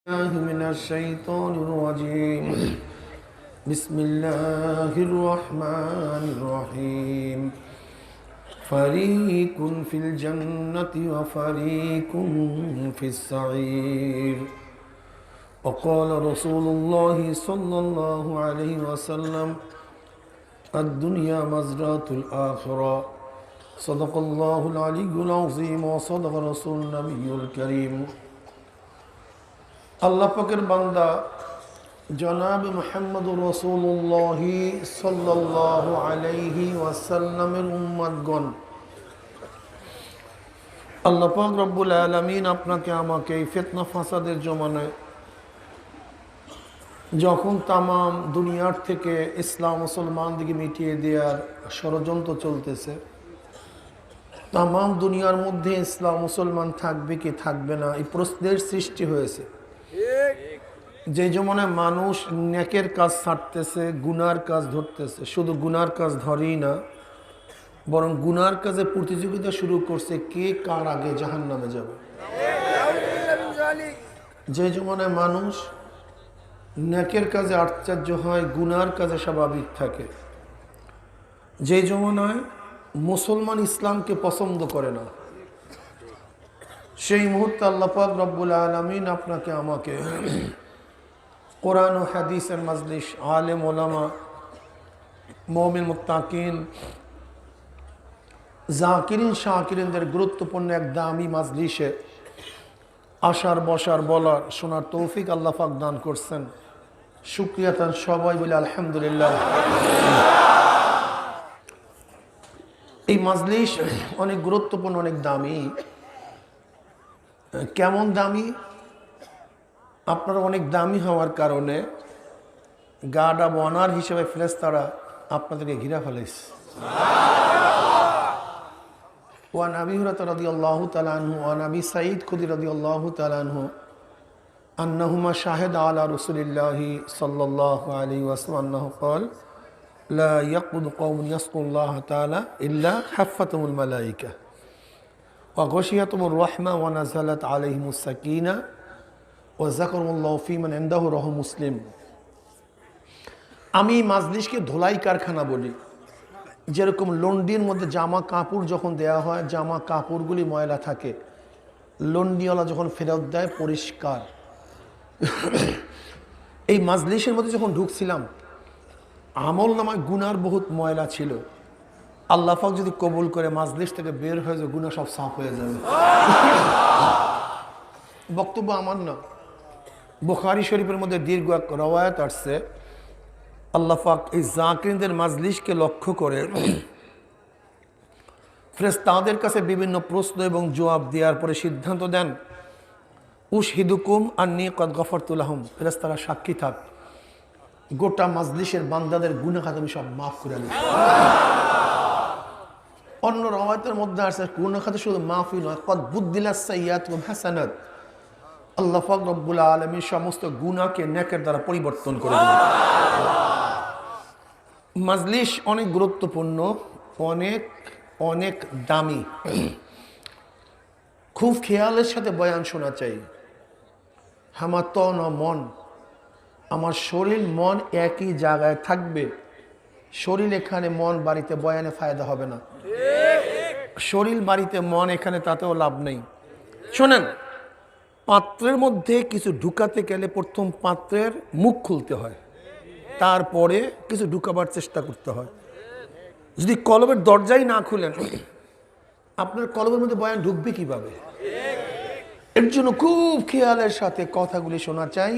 الله من الشيطان الرجيم. بسم الله الرحمن الرحيم. فريق في الجنة وفريق في السعير. وقال رسول الله صلى الله عليه وسلم: الدنيا مزرعة الآخرة. صدق الله العلي العظيم وصدق رسول النبي الكريم. আল্লাহ পাকের বান্দা জনাব মুহাম্মদুর রাসূলুল্লাহ সাল্লাল্লাহু আলাইহি ওয়াসাল্লামের উম্মতগণ, আল্লাহ পাক রব্বুল আলামিন আপনাকে আমাকে এই ফিতনা ফাসাদের জমানায় যখন তামাম দুনিয়ার থেকে ইসলাম মুসলমানদেরকে মিটিয়ে দেওয়ার ষড়যন্ত্র চলতেছে, তামাম দুনিয়ার মধ্যে ইসলাম মুসলমান থাকবে কি থাকবে না এই প্রশ্নের সৃষ্টি হয়েছে। যে জমানায় মানুষ নেকের কাজ ছাড়তেছে, গুনার কাজ ধরতেছে, শুধু গুনার কাজ ধরেই না, বরং গুনার কাজে প্রতিযোগিতা শুরু করছে কে কার আগে জাহান্নামে যাবে। যে জমানায় মানুষ নেকের কাজে আশ্চর্য হয়, গুনার কাজে স্বাভাবিক থাকে, যে জমানায় মুসলমান ইসলামকে পছন্দ করে না, সেই মুহূর্তে আল্লাহ পাক রব্বুল আলামিন আপনাকে আমাকে কোরআন ও হাদিসের মাজলিস, আলেম ওলামা, মুমিন মুত্তাকিন, জাকিরিন শাকিরিনদের গুরুত্বপূর্ণ এক দামি মাজলিসে আসার বসার বলার শোনার তৌফিক আল্লাহ পাক দান করছেন। শুকরিয়া তার সবাই বলে আলহামদুলিল্লাহ। এই মাজলিস অনেক গুরুত্বপূর্ণ, অনেক দামি। কেমন দামি? আপনারা অনেক দামি হওয়ার কারণে গার্ড অব অনার হিসেবে ফেরেশতারা আপনাদেরকে ঘিরা ফেলেছে। ওয়ান আবি হুরায়রা রাদিয়াল্লাহু তাআলা আনহু ওয়ান আবি সাঈদ খুদরি রাদিয়াল্লাহু তাআলা আনহু আন্নাহুমা শাহিদা আলা রাসূলিল্লাহি সাল্লাল্লাহু আলাইহি ওয়াসাল্লাম আন্নাহু ক্বাল লা ইয়াকুদু কওমুন ইয়াসকুল্লাহ তাআলা ইল্লা হাফাতুমুল মালায়েকা ওয়া গাশিয়াতুমুর রাহমা ওয়া নাযালাত আলাইহিমুস সাকিনা ওয়া যাকারুল্লাহু ফীমান ইনদাহু রাহু মুসলিম। আমি মাজলিসকে ধোলাই কারখানা বলি। যেরকম লন্ডির মধ্যে জামা কাপড় যখন দেয়া হয়, জামা কাপড়গুলি ময়লা থাকে, লন্ডিওয়ালা যখন ফেরত দেয় পরিষ্কার। এই মাজলিসের মধ্যে যখন ঢুকছিলাম, আমল নামায় গুনার বহুত ময়লা ছিল। আল্লাহ পাক যদি কবুল করে মাজলিস থেকে বের হয়ে যায়, গুনাহ সব সাফ হয়ে যাবে। বক্তব্য আমার না, বুখারী শরীফের মধ্যে দীর্ঘ এক রওয়ায়াত আসছে। আল্লাহ পাক এই জাকিরদের মাজলিসকে লক্ষ্য করে ফেরেশতাদের কাছে বিভিন্ন প্রশ্ন এবং জবাব দেওয়ার পরে সিদ্ধান্ত দেন, উশহিদুকুম আন্নী কদ গফরতু লাহুম, ফেরেশতারা সাক্ষী থাক, গোটা মাজলিসের বান্দাদের গুনাহ খাতা আমি সব মাফ করে দিই। অন্য রওয়ায়াতের মধ্যে আছে গুনাহ খাতা শুধু মাফই নয়, কদ বুদ্দিলাস সাইয়্যাতু হাসানাত, আল্লাহ পাক রব্বুল আলামিন সমস্ত গুনাহকে নেকের দ্বারা পরিবর্তন করে দেন। মাজলিস অনেক গুরুত্বপূর্ণ, অনেক অনেক দামি। খুব খেয়ালের সাথে বয়ান শোনা চাই। আমার তন ও মন, আমার শরীর মন একই জায়গায় থাকবে। শরীর এখানে, মন বাড়িতে, বয়ানে ফায়দা হবে না। শরীর বাড়িতে, মন এখানে, তাতেও লাভ নেই। শোনেন, পাত্রের মধ্যে কিছু ঢুকাতে গেলে প্রথম পাত্রের মুখ খুলতে হয়, তারপরে কিছু ঢুকাবার চেষ্টা করতে হয়। যদি কলবের দরজাই না খুলেন, আপনার কলবের মধ্যে বয়ান ঢুকবে কিভাবে? এর জন্য খুব খেয়ালের সাথে কথাগুলি শোনা চাই।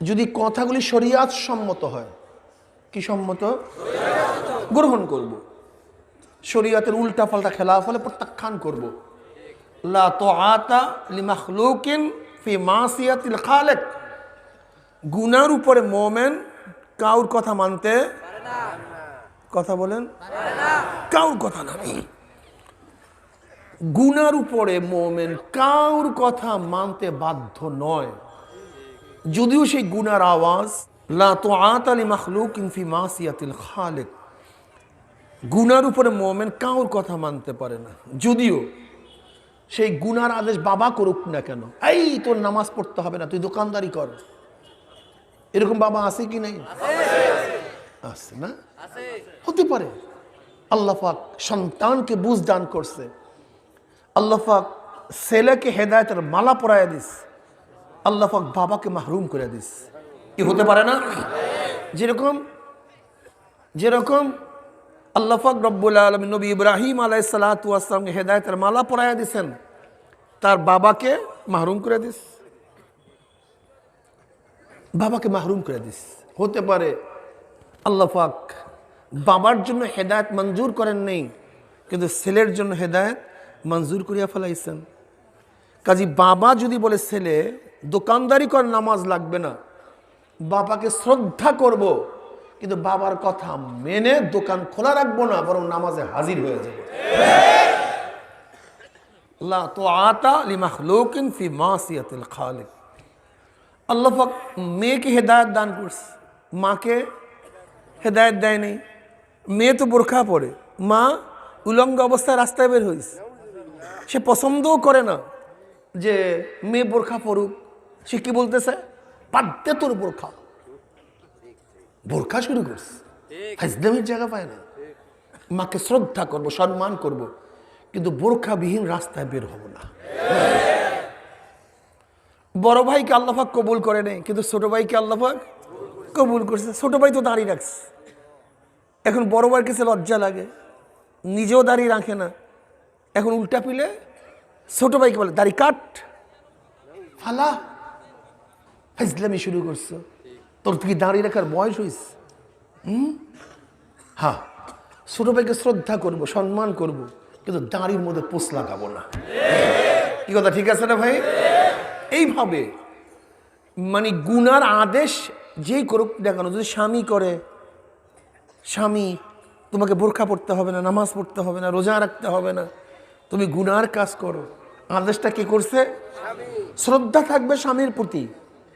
যদি কথাগুলি শরিয়াত সম্মত হয়, কি সম্মত? গ্রহণ করব। শরিয়াতের উল্টা পাল্টা খেলাফ হলে প্রত্যাখ্যান করব। লা তাআতা লিমাখলুকিন ফি মাসিয়াতিল খালিক। গুনার উপরে মুমিন কাউর কথা মানতে পারে না। কথা বলেন, কাউর কথা না। গুনার উপরে মুমিন কাউর কথা মানতে বাধ্য নয়, যদিও সেই গুনার আওয়াজ লা তাআতা লিমাখলুকিন ফি মাসিয়াতিল খালিক। গুনার উপরে মুমিন কাউর কথা মানতে পারে না, যদিও সেই গুনার আদেশ বাবা করুক না কেন, এই তোর নামাজ পড়তে হবে না, তুই দোকানদারি কর, এরকম বাবা আছে কি নেই? আছে না? হতে পারে। আল্লাহ পাক সন্তানকে বুঝ দান করছে, আল্লাহ পাক ছেলেকে হেদায়েতের মালা পরাইয়া দিস, আল্লাহ পাক বাবাকে মাহরুম করে দিস। কি হতে পারে না? যেরকম যেরকম আল্লাহ পাক রব্বুল আলামিন নবী ইব্রাহিম আলাইহিস সালাতু ওয়াস সালামকে হেদায়েতের মালা পরাইয়া দিয়েছেন, তার বাবাকে মাহরুম করে দিস, বাবাকে মাহরুম করে দিস। হতে পারে আল্লাহ পাক বাবার জন্য হেদায়েত মঞ্জুর করেন নেই, কিন্তু ছেলের জন্য হেদায়েত মঞ্জুর করিয়া ফেলাইছেন। কাজী বাবা যদি বলে ছেলে দোকানদারি কর, নামাজ লাগবে না, বাবাকে শ্রদ্ধা করব, কিন্তু বাবার কথা মেনে দোকান খোলা রাখবো না, বরং নামাজে হাজির হয়ে যাবে। লা তুআতা লিমাখলুকিন ফি মাসিয়াতিল খালিক। আল্লাহ পাক মেয়েকে হেদায়েত দান করছে, মাকে হেদায়েত দেয় নেই। মেয়ে তো বোরখা পরে, মা উলঙ্গ অবস্থায় রাস্তায় বের হয়েছে, সে পছন্দও করে না যে মেয়ে বোরখা পড়ুক। সে কি বলতেছে? বাধ্যে তোর বোরখা, বোরখা শুরু করছে, ফাজলামির জায়গা পায় না। মাকে শ্রদ্ধা করব, সম্মান করব, কিন্তু বোরখাবিহীন রাস্তায় বের হব না। বড় ভাইকে আল্লাহ পাক কবুল করে নেই, কিন্তু ছোট ভাইকে আল্লাহ পাক কবুল করছে। ছোট ভাই তো দাঁড়িয়ে রাখছে, এখন বড় ভাইয়ের কাছে লজ্জা লাগে, নিজেও দাঁড়িয়ে রাখে না। এখন উল্টা পিলে ছোট ভাইকে বলে দাড়ি কাট, ফালা, ফাজলামি শুরু করছো। তোর কি দাঁড়িয়ে রাখার বয়স হয়েছে? হ্যাঁ, ছোট ভাইকে শ্রদ্ধা করব, সম্মান করব, কিন্তু দাঁড়ির মধ্যে পোষ লাগাবো না। কি কথা ঠিক আছে না ভাই? এইভাবে মানে গুনার আদেশ যেই করুক না কেন, যদি স্বামী করে, স্বামী তোমাকে বোরখা পড়তে হবে না, নামাজ পড়তে হবে না, রোজা রাখতে হবে না, তুমি গুনার কাজ করো, আদেশটা কে করছে? শ্রদ্ধা থাকবে স্বামীর প্রতি,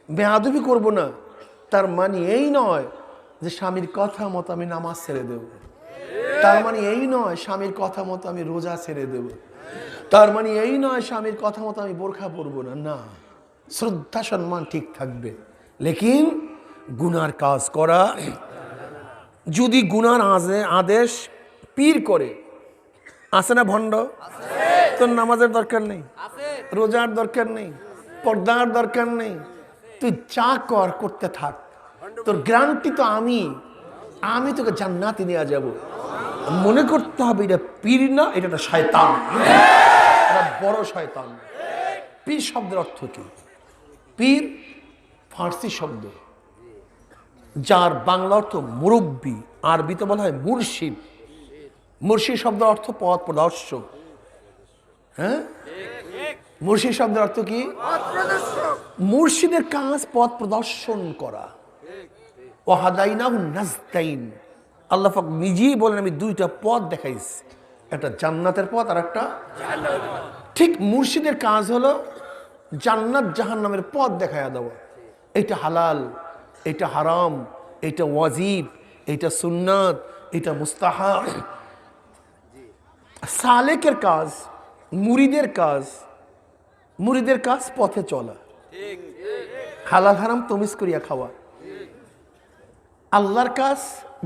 বেয়াদবি করব না। তার মানে এই নয় যে স্বামীর কথা মতো আমি নামাজ ছেড়ে দেব, তার মানে এই নয় স্বামীর কথা মতো আমি রোজা ছেড়ে দেব, তার মানে এই নয় স্বামীর কথা মতো আমি বোরখা পরবো না। না, শ্রদ্ধা সম্মান ঠিক থাকবে, লেকিন গুনার কাজ করা। যদি গুনার আদেশ পীর করে, আছে না ভণ্ড, তোর নামাজের দরকার নেই, রোজার দরকার নেই, পর্দার দরকার নেই, তুই যা কর করতে থাক, তোর গ্যারান্টি তো আমি তোকে জান্নাতে নিয়ে যাব। মনে করতে হবে এটা পীর না, এটা একটা শয়তান, এটা বড় শয়তান। পীর শব্দের অর্থ কি? পীর ফার্সি শব্দ, যার বাংলা অর্থ মুরব্বী, আরবিতে বলা হয় মুর্শিদ। মুর্শিদ শব্দের অর্থ পথ প্রদর্শক। হ্যাঁ, মুর্শিদ শব্দের অর্থ কি? মুর্শিদের কাজ পথ প্রদর্শন করা। ওয়াহাদাইনাহু নাজদাইন, আল্লাহ পাক নিজেই বলেন আমি দুইটা পথ দেখাইছি, একটা জান্নাতের পথ আর একটা জাহান্নামের। ঠিক মুর্শিদের কাজ হলো জান্নাত জাহান্নামের পথ দেখায়া দেওয়া। এটা হালাল, এটা হারাম, এটা ওয়াজিব, এটা সুন্নাত, এটা মুস্তাহাব। সালেকের কাজ, মুরিদের কাজ পথে চলা, হালাল হারাম তমিজ করিয়া খাওয়া। আল্লাহর কাজ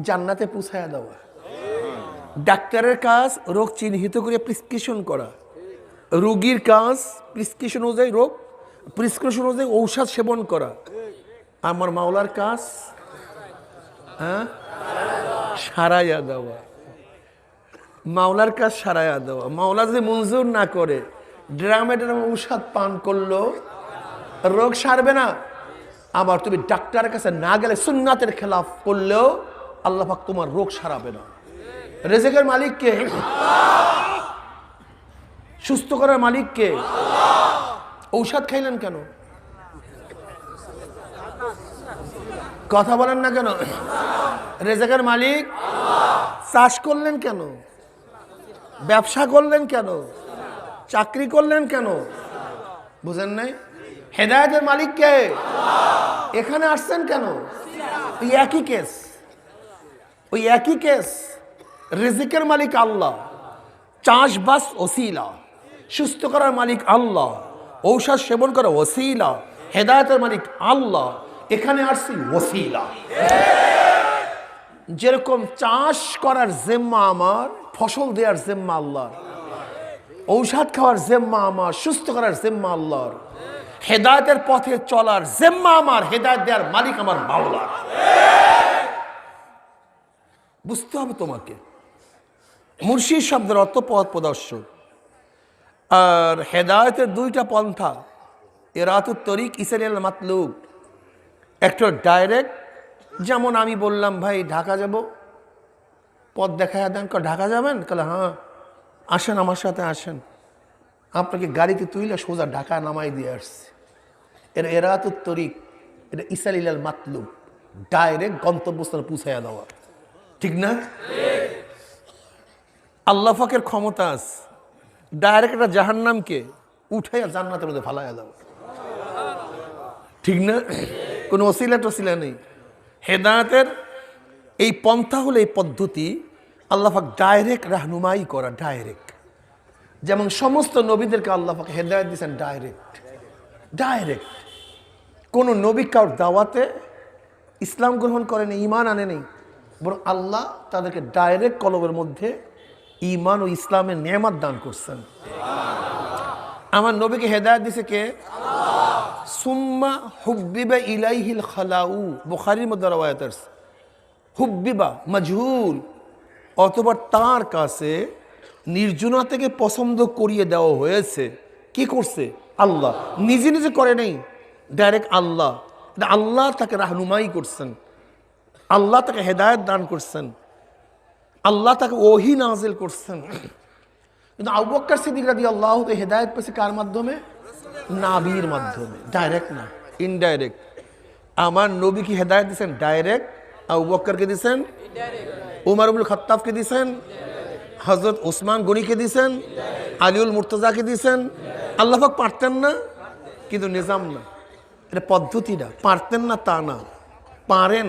জান্নাতে পৌঁছায়া দেওয়া। ডাক্তারের কাজ রোগ চিহ্নিত করে প্রেসক্রিপশন করা। রোগীর কাজ প্রেসক্রিপশন অনুযায়ী প্রেসক্রিপশন অনুযায়ী ঔষধ সেবন করা। আমার মাওলার কাজ সারাইয়া দেওয়া। মাওলার কাজ সারাইয়া দেওয়া। মাওলা যদি মঞ্জুর না করে, ড্রামে ঔষধ পান করলো রোগ সারবে না। আবার তুমি ডাক্তারের কাছে না গেলে সুন্নাতের খেলাফ করলেও আল্লাহ পাক তোমার রোগ সারাবে না। রিজিকের মালিক কে? সুস্থ করার মালিক কে? ঔষধ খাইলেন কেন? কথা বলেন না কেন? রিজিকের মালিক। চাষ করলেন কেন? ব্যবসা করলেন কেন? চাকরি করলেন কেন? বুঝেন নাই? হেদায়েতের মালিক কে? এখানে আসছেন কেন? ওই একই কেস। রিজিকের মালিক আল্লাহ, চাষবাস ওসিলা। সুস্থ করার মালিক আল্লাহ, ঔষধ সেবন করা ওসিলা, হেদায়েতের মালিক আল্লাহ। এখানে আসছি ওসিলা। যেরকম চাষ করার জিম্মা আমার, ফসল দেওয়ার জিম্মা আল্লাহর, ঔষধ খাওয়ার জিম্মা আমার, সুস্থ করার জিম্মা আল্লাহর, হেদায়েতের পথে চলার জিম্মা আমার, হেদায়েত দেওয়ার মালিক আমার মাওলার। বুঝতে হবে তোমাকে। মুর্শিদ শব্দের অর্থ পথ প্রদর্শক। আর হেদায়েতের দুইটা পন্থা, ইরাতুত তরিক ইসরাইল মাতলুব। একটা ডাইরেক্ট, যেমন আমি বললাম ভাই ঢাকা যাব, পথ দেখায় দেন, ঢাকা যাবেন? কালে হ্যাঁ, আসেন আমার সাথে আসেন। আপনাকে গাড়িতে তুইলে সোজা ঢাকা নামাই দিয়ে আসছে। এটা ইরাতুত তরিক, এটা ইসরাইল মাতলুব, ডাইরেক্ট গন্তব্যস্থানে পৌঁছাইয়া দেওয়া, ঠিক না? আল্লাহ পাকের ক্ষমতা আছে ডাইরেক্ট একটা জাহান্নামকে উঠাইয়া জান্নাতের মধ্যে ফালাইয়া দেওয়া, ঠিক না? কোনো ওসিলা টসিলা নেই। হেদায়েতের এই পন্থা হলো, এই পদ্ধতি আল্লাহ পাক ডাইরেক্ট রাহনুমাই করা, ডাইরেক্ট। যেমন সমস্ত নবীদেরকে আল্লাহ পাক হেদায়েত দিয়েছেন ডাইরেক্ট, ডাইরেক্ট। কোনো নবী কার দাওয়াতে ইসলাম গ্রহণ করেনি, ঈমান আনে নেই, বরং আল্লাহ তাদেরকে ডাইরেক্ট কলবের মধ্যে ঈমান ও ইসলামের নেয়ামত দান করছেন। আমার নবীকে হেদায়েত দিয়েছে কে? সুম্মা হুব্বিবা ইলাইহিল খালাউ, বুখারীর মধ্যে রওয়ায়াত আছে। হুব্বিবা মাজহুল, অথবা তার কাছে নির্জনা থেকে পছন্দ করিয়ে দেওয়া হয়েছে। কি করছে? আল্লাহ। নিজে নিজে করে নেই, ডাইরেক্ট আল্লাহ। আল্লাহ তাকে রাহনুমাই করছেন, আল্লাহ তাকে হেদায়েত দান করছেন, আল্লাহ তাকে ওহী নাজিল করছেন। কিন্তু আবু বকর সিদ্দিক রাদিয়াল্লাহু তাআলা হেদায়েত পেয়েছে কার মাধ্যমে? নবীর মাধ্যমে, ডাইরেক্ট না, ইনডাইরেক্ট। আমার নবী কি হেদায়েত দিয়েছেন? ডাইরেক্ট। আবু বকরকে দিয়েছেন, উমর ইবনে খাত্তাবকে দিয়েছেন, হযরত ওসমান গনিকে দিয়েছেন, আলিউল মুর্তজাকে দিয়েছেন। আল্লাহ পাক পারতেন না, কিন্তু নিজাম না, এটা পদ্ধতি না। পারতেন না তা না, পারেন,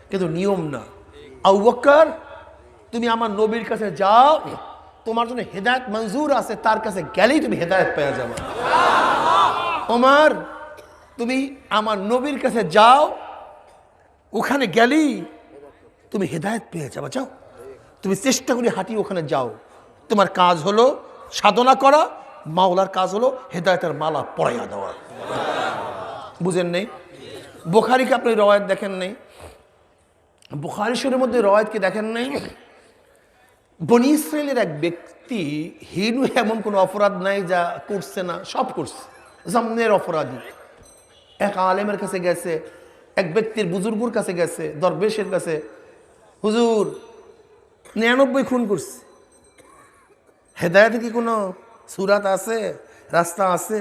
কিন্তু নিয়ম না। আবু বকর, তুমি আমার নবীর কাছে যাও, তোমার জন্য হেদায়েত মঞ্জুর আছে, তার কাছে গেলেই তুমি হেদায়েত পেয়ে যাবে। ওমর, তুমি আমার নবীর কাছে যাও, ওখানে গেলেই তুমি হেদায়েত পেয়ে যাবে। যাও, তুমি চেষ্টা করে হাঁটি ওখানে যাও। তোমার কাজ হলো সাধনা করা, মাওলার কাজ হলো হেদায়েতের মালা পরাইয়া দেওয়া। বুঝেন নেই? বুখারীকে আপনি রওয়ায়াত দেখেন নেই? বুখারী শরীফের মধ্যে রওয়ায়াত কি দেখেন নাই? বনী ইসরাইলের এক ব্যক্তি, হিনু এমন কোনো অপরাধ নাই যা করছে না, সব করছে, জামনের অপরাধী। এক আলেমের কাছে গেছে, এক ব্যক্তির বুজুর্গর কাছে গেছে, দরবেশের কাছে, হুজুর 99 খুন করছে, হেদায়েতে কি কোনো সুরাত আছে, রাস্তা আছে?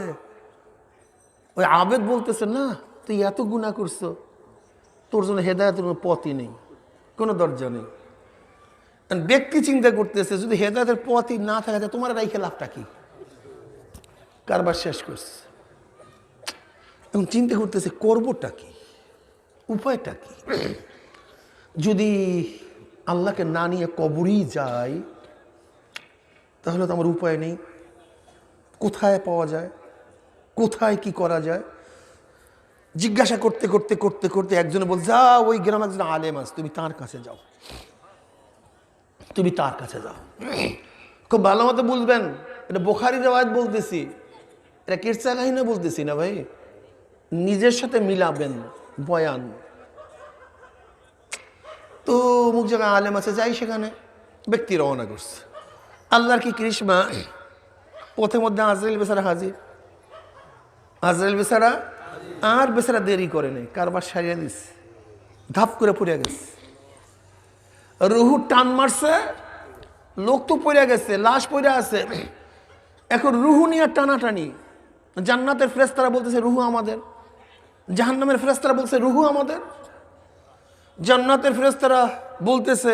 ওই আবেদ বলতেছে, না তুই এত গুনাহ করছো, তোর জন্য হেদায়েতের কোনো পথই নেই, কোনো দরজা নেই। ব্যক্তি চিন্তা করতেছে, যদি হেদায়েতের পথই না থাকে তোমার রাইখে লাভটা কি? কারবার শেষ করছে। এখন চিন্তা করতেছে করবোটা কি, উপায়টা কি? যদি আল্লাহকে না নিয়ে কবরই যাই, তাহলে তো আমার উপায় নেই। কোথায় পাওয়া যায়, কোথায় কি করা যায়? জিজ্ঞাসা করতে করতে করতে করতে একজনে বল, যা ওই গ্রামে একজন আলেম আছে, তুমি তার কাছে যাও, তুমি তার কাছে যাও। খুব ভালো মতো বুঝবেন, এটা বুখারীর রওয়ায়াত বলতেছি, এটা কিরসা কাহিনী বলতেছি না ভাই, নিজের সাথে মিলাবেন বয়ান। তো অমুক জায়গায় আলেম আছে, যাই সেখানে। ব্যক্তি রওনা করছে। আল্লাহর কি কৃষ্মা, পথের মধ্যে আজরাইল বেচারা হাজির। আজরাইল বেচারা আর বেচারা দেরি করে নেই, কারবার সারিয়ে দিচ্ছে, ধাপ করে পড়ে গেছে। রুহু টান মারছে, লোক তো পড়ে গেছে, লাশ পড়ে আছে। এখন রুহু নিয়ে টানাটানি। জান্নাতের ফেরেশতারা বলতেছে রুহু আমাদের, জাহান্নামের ফেরেশতারা বলছে রুহু আমাদের। জান্নাতের ফেরেশতারা বলতেছে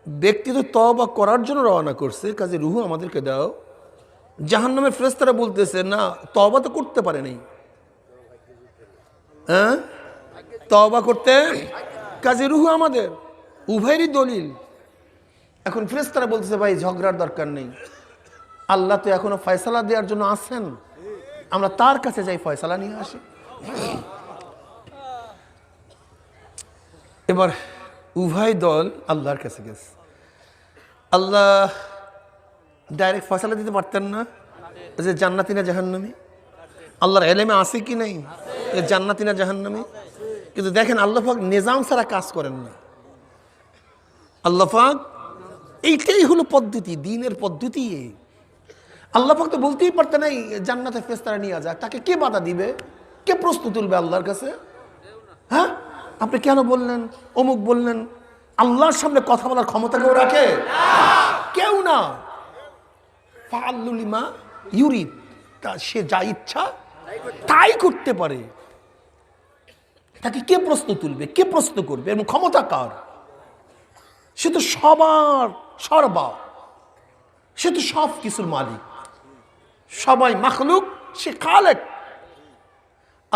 ব্যক্তি তো তওবা করার জন্য রওনা করছে, কাজে রুহু আমাদেরকে দাও। জাহান্নামের ফেরেশতারা বলতেছে না, তওবা তো করতে পারে নাই, হ্যাঁ তওবা করতে, কাজে রুহু আমাদের। উভয়েরই দলিল। এখন ফেরেশতারা বলতেছে ভাই ঝগড়ার দরকার নেই, আল্লাহ তো এখনো ফয়সালা দেওয়ার জন্য আছেন, আমরা তার কাছে যাই, ফয়সালা নিয়ে আসি। এবার উভয় দল আল্লাহর কাছে গেছে। আল্লাহ ডাইরেক্ট ফয়সালা দিতে পারতেন না যে জান্নাতি না জাহান্নামী? আল্লাহর এলেমে আছে কি নাই জান্নাতি না জাহান্নামী? কিন্তু দেখেন আল্লাহ পাক নিজাম ছাড়া কাজ করেন না। আল্লাহ পাক এইটাই হলো পদ্ধতি, দিনের পদ্ধতি। আল্লাহ পাক তো বলতেই পারতেন এই জান্নাতে ফেরেশতারা নিয়ে যায়, তাকে কে বাধা দিবে, কে প্রশ্ন তুলবে আল্লাহর কাছে? হ্যাঁ, আপনি কেন বললেন, অমুক বললেন? আল্লাহর সামনে কথা বলার ক্ষমতা কেউ রাখে? কেউ না। ফাআল্লু লিমা ইউরিদ, সে যা ইচ্ছা তাই করতে পারে। তাকে কে প্রশ্ন তুলবে, কে প্রশ্ন করবে, এবং ক্ষমতা কার? সে তো সবার সর্বা, সে তো সব কিছুর মালিক, সবাই মাখলুক, সে খালেক।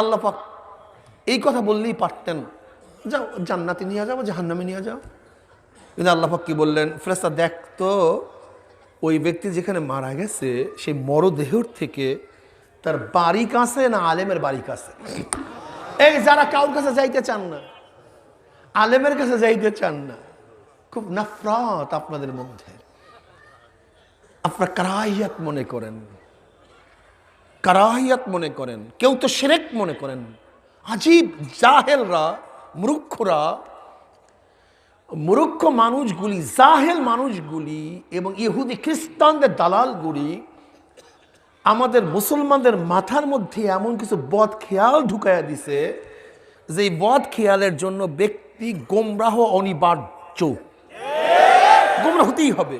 আল্লাহ পাক এই কথা বললেই পারতেন, যাও জান্নাতে নিয়ে যাও, জাহান্নামে নিয়ে যাও। কিন্তু আল্লাহ পাক কি বললেন? ফেরেশতা দেখতো ওই ব্যক্তি যেখানে মারা গেছে সেই মরদেহের থেকে তার বাড়ি কাছে না আলেমের বাড়ি কাছে? এই যারা কাউর কাছে যাইতে চান না, আলেমের কাছে যাইতে চান না, খুব নফরত আপনাদের মধ্যে, আপনারা কারাহিয়াত মনে করেন, কারাহিয়াত মনে করেন, কেউ তো শিরক মনে করেন। আজীব জাহেলরা, মূর্খরা, মূর্খ মানুষগুলি, জাহেল মানুষগুলি এবং ইহুদি খ্রিস্টানদের দালালগুলি আমাদের মুসলমানদের মাথার মধ্যে এমন কিছু বদ খেয়াল ঢুকাইয়া দিছে যে এই বদ খেয়ালের জন্য ব্যক্তি গোমরাহ অনিবার্য, গোমরাহ হতেই হবে।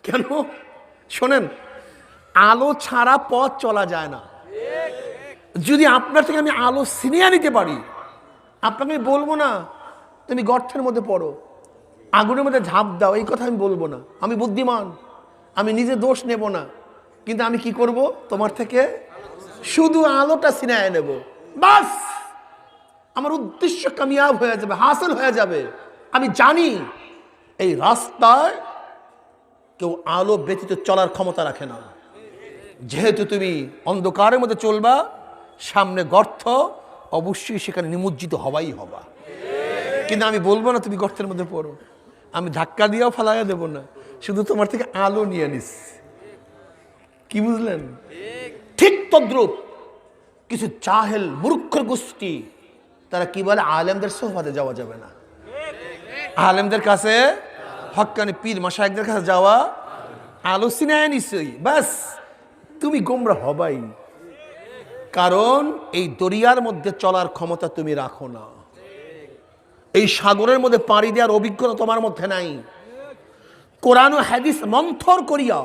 কেন? শোনেন, আলো ছাড়া পথ চলা যায় না। যদি আপনার থেকে আমি আলো ছিনিয়ে নিতে পারি, আপনাকে আমি বলবো না তুমি গর্তের মধ্যে পড়ো, আগুনের মধ্যে ঝাঁপ দাও, এই কথা আমি বলবো না। আমি বুদ্ধিমান, আমি নিজে দোষ নেব না, কিন্তু আমি কি করব? তোমার থেকে শুধু আলোটা ছিনিয়ে নেব, বাস আমার উদ্দেশ্য কামিয়াব হয়ে যাবে, হাসিল হয়ে যাবে। আমি জানি এই রাস্তায় কেউ আলো ব্যতীত চলার ক্ষমতা রাখে না। যেহেতু তুমি অন্ধকারের মধ্যে চলবা, সামনে গর্ত, অবশ্যই সেখানে নিমজ্জিত হবাই হবা। কিন্তু আমি বলবো না তুমি গর্তের মধ্যে পড়ো, আমি ধাক্কা দিয়েও ফালাইয়া দেব না, শুধু তোমার থেকে আলো নিয়ে নিস। কি বুঝলেন? ঠিক তদ্রূপ কিছু জাহেল মূর্খ গোষ্ঠী, তারা কি বলে? আলেমদের সোহবাতে যাওয়া যাবে না, আলেমদের কাছে, হক্কানি পীর মাশায়েখদের কাছে যাওয়া আলো ছিনিয়ে নিছই, বাস তুমি গোমরাহ হবাই। কারণ এই দরিয়ার মধ্যে চলার ক্ষমতা তুমি রাখো না, এই সাগরের মধ্যে পাড়ি দেওয়ার অভিজ্ঞতা তোমার মধ্যে নাই। কোরআন ও হাদিস মন্থর করিয়া,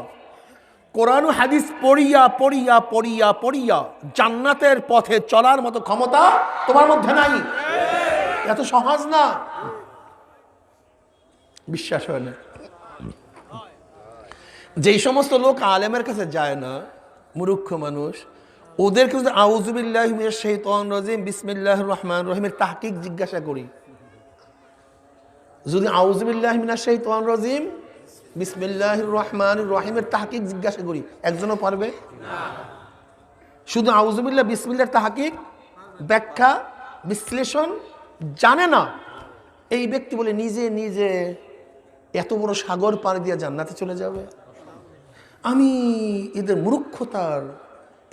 কোরআন ও হাদিস পড়িয়া পড়িয়া পড়িয়া পড়িয়া জান্নাতের পথে চলার মতো ক্ষমতা তোমার মধ্যে নাই। এত সহজ না, বিশ্বাস হয় না। যেই সমস্ত লোক আলেমের কাছে যায় না, মূর্খ মানুষ, ওদেরকে যদি আউযুবিল্লাহি মিনাশ শাইতানির রাজিম বিসমিল্লাহির রহমানির রহিমের তাহকিক জিজ্ঞাসা করি, যদি আউযুবিল্লাহি মিনাশ শাইতানির রাজিম বিসমিল্লাহির রহমানির রহিমের তাহকিক জিজ্ঞাসা করি, একজনও পারবে না। শুধু আউযুবিল্লাহ বিসমিল্লাহর তাহকিক, ব্যাখ্যা, বিশ্লেষণ জানে না এই ব্যক্তি বলে নিজে নিজে এত বড় সাগর পাড়ি দিয়ে জান্নাতে চলে যাবে। আমি এদের মূর্খতার,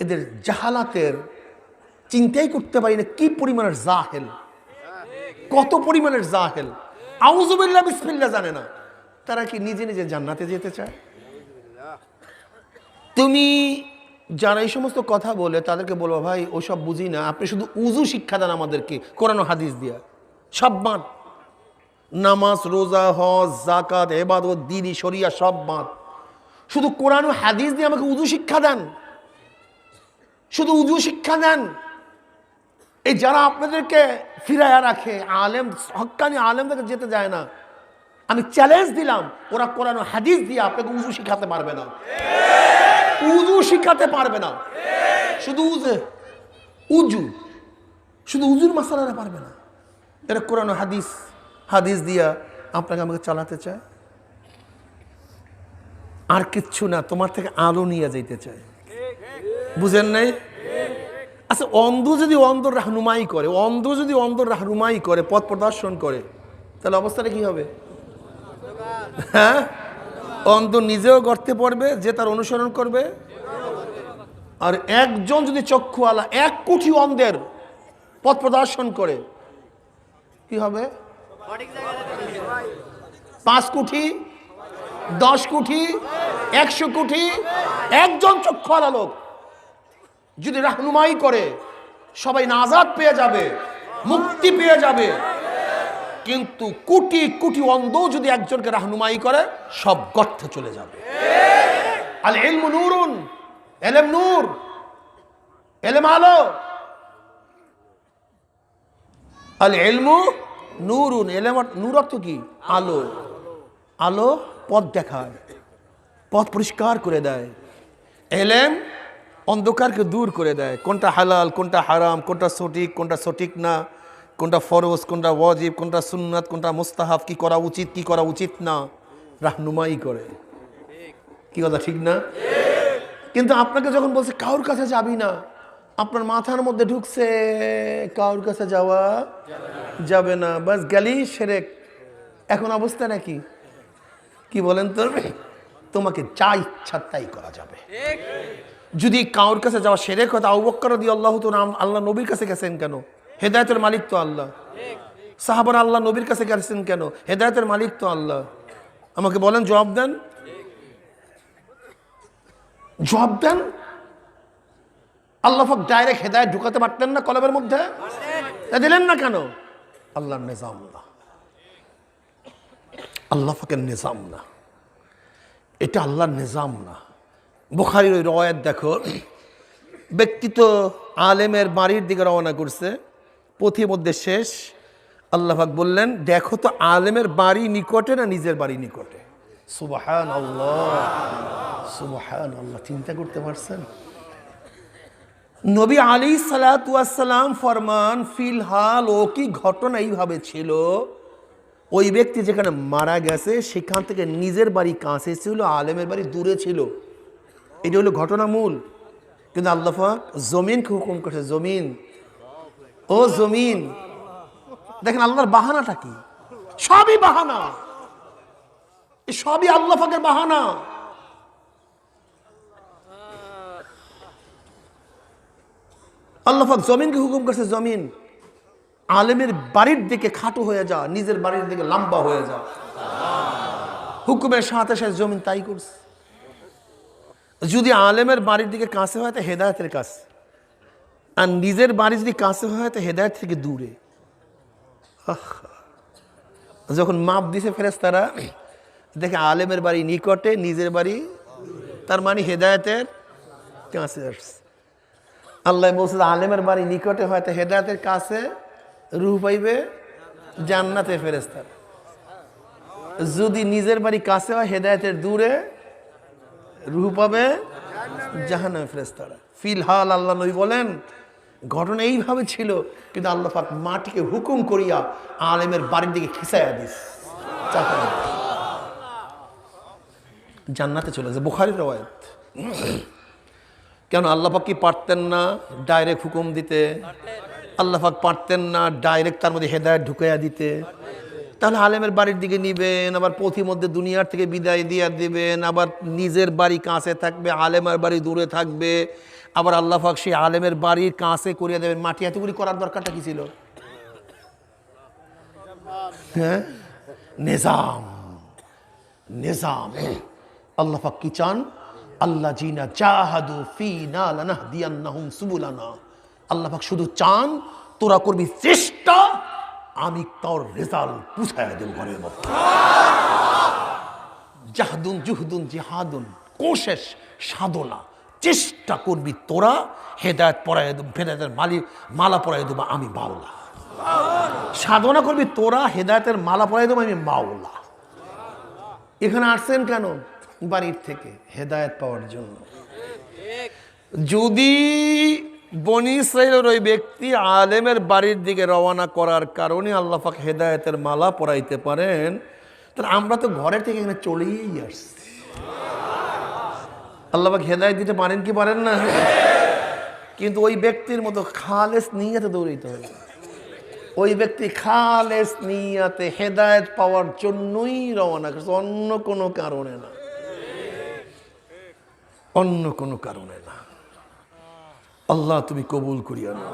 এদের জাহালাতের চিন্তাই করতে পারি না কি পরিমাণের জাহেল, কত পরিমাণের জাহেল। আউযুবিল্লাহ বিসমিল্লাহ জানে না, তারা কি নিজে নিজে জান্নাতে যেতে চায়? তুমি যারা এই সমস্ত কথা বলে তাদেরকে বলবো, ভাই ওসব বুঝি না, আপনি শুধু উযু শিক্ষা দেন আমাদেরকে কোরআন ও হাদিস দিয়া, সব বাদ, নামাজ, রোজা, হজ, যাকাত, ইবাদত, দ্বীনি, শরিয়া সব বাদ, শুধু কোরআন ও হাদিস দিয়ে আমাকে উযু শিক্ষা দেন, শুধু উযু শিক্ষা দেন। এই যারা আপনাদেরকে ফিরাইয়া রাখে, আলেম, হক্কানি আলেমদেরকে যেতে যায় না, আমি চ্যালেঞ্জ দিলাম, ওরা কোরআন ও হাদিস দিয়ে আপনাকে উযু শিখাতে পারবে না, উযু শিখাতে পারবে না। শুধু উযু, শুধু উযুর মাসালাটা পারবে না, এরা কোরআন ও হাদিস দিয়া আপনাকে আমাকে চালাতে চায়। আর কিচ্ছু না, তোমার থেকে আলো নিয়ে যাইতে চায়। বুঝেন নাই? আচ্ছা, অন্ধ যদি অন্ধর রাহনুমাই করে, অন্ধ যদি অন্ধর রাহনুমাই করে, পথ প্রদর্শন করে, তাহলে অবস্থাটা কি হবে? হ্যাঁ, অন্ধ নিজেও গর্তে পড়বে, যে তার অনুসরণ করবে। আর একজন যদি চক্ষুওয়ালা 1 কোটি অন্ধের পথ প্রদর্শন করে, কি হবে? 5 কোটি, 10 কোটি, 100 কোটি, একজন চক্ষুওয়ালা লোক যদি রাহনুমাই করে, সবাই নাজাত পেয়ে যাবে, মুক্তি পেয়ে যাবে। কিন্তু কোটি কোটি অন্ধ যদি একজনকে রাহনুমাই করে, সব গর্তে চলে যাবে। আল ইলমু নূরুন, ইলম নূর, ইলম আলো। আল ইলমু নূরুন, ইলম নূর অর্থ কি? আলো। আলো পথ দেখায়, পথ পরিষ্কার করে দেয়। ইলম অন্ধকারকে দূর করে দেয়, কোনটা হালাল, কোনটা হারাম, কোনটা সঠিক, কোনটা সঠিক না, কোনটা ফরজ, কোনটা ওয়াজিব, কোনটা সুন্নাত, কোনটা মুস্তাহাব, কি করা উচিত, কি করা উচিত না, রাহনুমাই করে। কি কথা ঠিক না? কিন্তু আপনাকে যখন বলছে কারোর কাছে যাবি না, আপনার মাথার মধ্যে ঢুকছে কারোর কাছে যাওয়া যাবে না, বাস গেলি শিরক। এখন অবস্থা নাকি কি বলেন তো? তোমাকে যা ইচ্ছা তাই করা যাবে। যদি কারোর কাছে যাওয়া শিরক হয়, আবু বকর রাদিয়াল্লাহু তাআলা আল্লাহ নবীর কাছে গেছেন কেন? হেদায়েতের মালিক তো আল্লাহ। সাহাবারা আল্লাহ নবীর কাছে গেছেন কেন? হেদায়েতের মালিক তো আল্লাহ। আমাকে বলেন, জবাব দেন, জবাব দেন। আল্লাহ পাক ডাইরেক্ট হেদায়েত ঢুকাতে পারতেন না কলবের মধ্যে? দিলেন না কেন? আল্লাহর নিজাম না, আল্লাহ পাকের নিজাম না, এটা আল্লাহর নিজাম না। বুখারীর ওই রওয়ায়াত দেখো, ব্যক্তি তো আলেমের বাড়ির দিকে রওনা করছে, পথির মধ্যে শেষ। আল্লাহ পাক বললেন, দেখো তো আলেমের বাড়ি নিকটে না নিজের বাড়ি নিকটে? সুবহানাল্লাহ, সুবহানাল্লাহ। চিন্তা করতে পারছেন? নবী আলাইহিস সালাতু ওয়াস সালাম ফরমান, ফিলহাল ও কি ঘটনা এইভাবে ছিল, ওই ব্যক্তি যেখানে মারা গেছে সেখান থেকে নিজের বাড়ি কাছে ছিল, আলেমের বাড়ি দূরে ছিল। এটা হলো ঘটনা মূল। কিন্তু আল্লাহ পাক জমিনকে হুকুম করছে, জমিন, ও জমিন। দেখেন আল্লাহর বাহানাটা কি? সবই বাহানা, সবই আল্লাহ পাকের বাহানা। আল্লাহ পাক জমিনকে হুকুম করছে, জমিন আলেমের বাড়ির দিকে খাটো হয়ে যা, নিজের বাড়ির দিকে লম্বা হয়ে যা। হুকুমের সাথে সাথে জমিন তাই করছে। যদি আলেমের বাড়ির দিকে কাছে হয় তো হেদায়েতের কাছে, আর নিজের বাড়ি যদি কাছে হয় তো হেদায়েত থেকে দূরে। যখন মাপ দিছে ফেরেশতারা, দেখে আলেমের বাড়ি নিকটে, নিজের বাড়ি, তার মানে হেদায়েতের কাছে আসছে। আল্লাহ বলছে আলেমের বাড়ি নিকটে হয় তো হেদায়েতের কাছে, রূহ পাইবে জান্নাতে ফেরেশতারা। যদি নিজের বাড়ি কাছে হয় হেদায়েতের দূরে, রূহ পাবে জাহান্নামে ফেরেশতারা। ফিলহাল আল্লাহ নবী বলেন ঘটনা এইভাবে ছিল, কিন্তু আল্লাহ পাক মাটিকে হুকুম করিয়া আলেমের বাড়ির দিকে খিসাইয়া দিস, জান্নাতে চলে যায়। বুখারীর রওয়ায়াত। কেন আল্লাহ পাক কি পারতেন না ডাইরেক্ট হুকুম দিতে? আল্লাহ পাক পারতেন না ডাইরেক্ট তার মধ্যে হেদায়েত ঢুকাইয়া দিতে? তাহলে আলেমের বাড়ির দিকে নিবেন, আবার পথির মধ্যে দুনিয়ার থেকে বিদায় দিয়ে দিবেন, আবার নিজের বাড়ি কাছে থাকবে, আলেমের বাড়ি দূরে থাকবে, আবার আল্লাহ পাক সেই আলেমের বাড়ির কাছে করিয়ে দেবেন। মাটি এতগুলি করার দরকারটা কি ছিল? হ্যাঁ, নিজাম, নিজাম। আল্লাহ পাক কি চান? আল্লাহ জিনা জাহাদু ফিনা লানাহদিয়ান্নাহুম সুবুলানা। আল্লাহ পাক শুধু চান তোরা করবি চেষ্টা, আমি তোর রেজাল্ট পুছায়া দেব ঘরের মধ্যে। জাহদুন জুহদুন জিহাদুন, কোশেশ, সাধনা, চেষ্টা করবি তোরা, হেদায়েত পড়াইয়া দেব, হেদায়েতের মালা পড়াইয়া দেবো আমি মাওলা। সাধনা করবি তোরা, হেদায়েতের মালা পড়াইয়া দেবো আমি মাওলা। এখানে আসছেন কেন? বাড়ির থেকে হেদায়েত পাওয়ার জন্য। যদি বনি ইসরাইলের ওই ব্যক্তি আলেমের বাড়ির দিকে রওনা করার কারণে আল্লাহ পাক হেদায়েতের মালা পরাইতে পারেন, তাহলে আমরা তো ঘরের থেকে এখানে চলেই আসছি। আল্লাহ পাক হেদায়েত দিতে পারেন কি পারেন না? কিন্তু ওই ব্যক্তির মতো খালেস নিয়তে দৌড়াইতে হবে। ওই ব্যক্তি খালেস নিয়তে হেদায়েত পাওয়ার জন্যই রওনা করছে, অন্য কোনো কারণে না, অন্য কোনো কারণে না। আল্লাহ তুমি কবুল করিয়া নাও।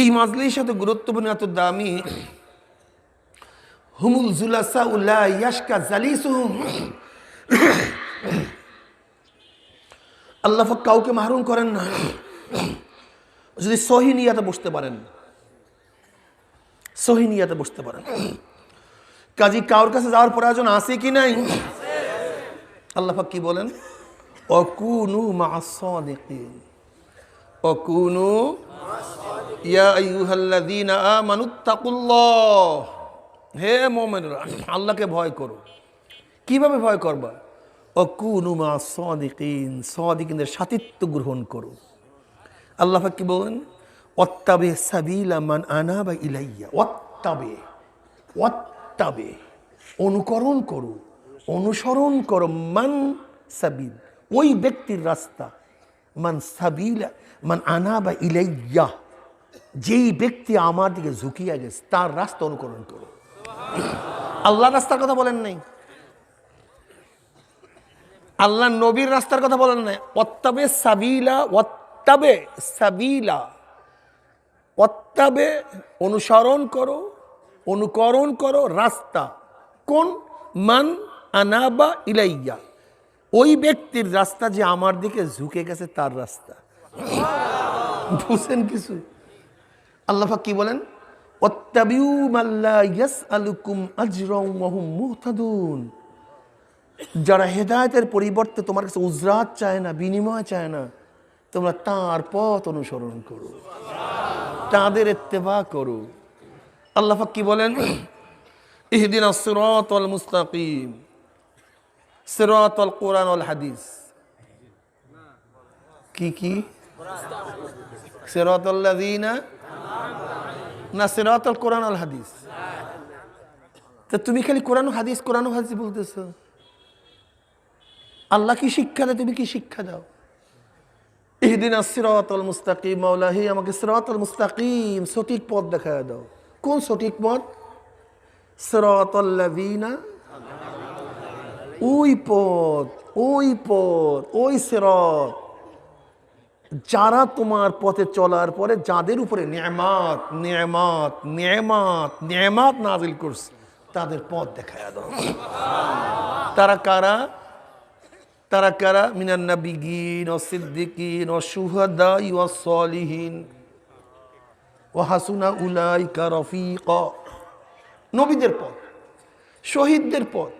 এই মাজলিস এত গুরুত্বপূর্ণ, এত দামি। হুমুল জুলাসা উলা ইয়াশকা জালিসুহুম। আল্লাহ পাক কাউকে মাহরুম করেন না যদি সহি নিয়াতে বসতে পারেন, সহি নিয়াতে বসতে পারেন। কাজী কারোর কাছে যাওয়ার প্রয়োজন আছে কি নাই? আল্লাহ পাক কি বলেন? অকুনু মা'আস সাদিকিন, অকুনু ইয়া আইয়ুহাল্লাযীনা আমানুত্তাকুল্লাহ। হে মুমিনরা, আল্লাহকে ভয় করো। কিভাবে ভয় করবা? অকুনু মা'আস সাদিকিন, সাদিকিনদের সাথিত্ব গ্রহণ করো। আল্লাহ পাক কি বলেন? ওয়াত্তাবি সাবিলা মান আনাবা ইলাইয়া। ওয়াত্তাবি, ওয়াত্তাবি, অনুকরণ করো, অনুসরণ করো। মান সাবিল, ওই ব্যক্তির রাস্তা। মান সাবিলা মান আনাবা ইলাইয়া, যেই ব্যক্তি আমার দিকে ঝুঁকিয়া গেছে তার রাস্তা অনুকরণ করো। আল্লাহ রাস্তার কথা বলেন নাই, আল্লাহ নবীর রাস্তার কথা বলেন নাই। ওয়াত্তাবে সাবিলা, ওয়াত্তাবে সাবিলা, ওয়াত্তাবে অনুসরণ করো, অনুকরণ করো রাস্তা। কোন? মান আনাবা ইলাইয়া, ওই ব্যক্তির রাস্তা যে আমার দিকে ঝুঁকে গেছে তার রাস্তা। বুঝছেন কিছু? আল্লাহ পাক কি বলেন? ওয়াত্তাবিউ মাল্লা ইয়াসআলুকুম আজরাও ওয়া হুম মুহতাদুন। যারা হেদায়েতের পরিবর্তে তোমার কাছে উজরাত চায় না, বিনিময় চায় না, তোমরা তার পথ অনুসরণ করো, তাদের ইত্তেবা করো। আল্লাহ পাক কি বলেন? ইহদিনাস সিরাতাল মুস্তাকিম, সিরাতাল কুরআন ওয়াল হাদিস। কি কি? সিরাতাল লাযিনা, না সিরাতাল কুরআন ওয়াল হাদিস। তা তুমি খালি কোরআন হাদিস, কোরআন হাদিস বলতেছো। আল্লাহ কি শিক্ষা দেয়, তুমি কি শিক্ষা দাও? ইহদিনাস সিরাতাল মুস্তাকিম, মাওলা হে আমাকে সিরাতাল মুস্তাকিম, সঠিক পথ দেখায় দাও। কোন সঠিক পথ? সিরাতাল লাযিনা, ওই পথ, ওই পথ, ওই সিরাত, যারা তোমার পথে চলার পরে যাদের উপরে নিয়ামত নিয়ামত নিয়ামত নিয়ামত নাজিল করছে তাদের পথ দেখায় দাও। তারা কারা? তারা কারা? মিনান নাবিয়িন ওয়াস সিদ্দিকিন ওয়াশ শুহাদা ওয়াস সালিহিন ওয়া হাসুনা উলাইকা রফিকা। নবীদের পথ, শহীদদের পথ,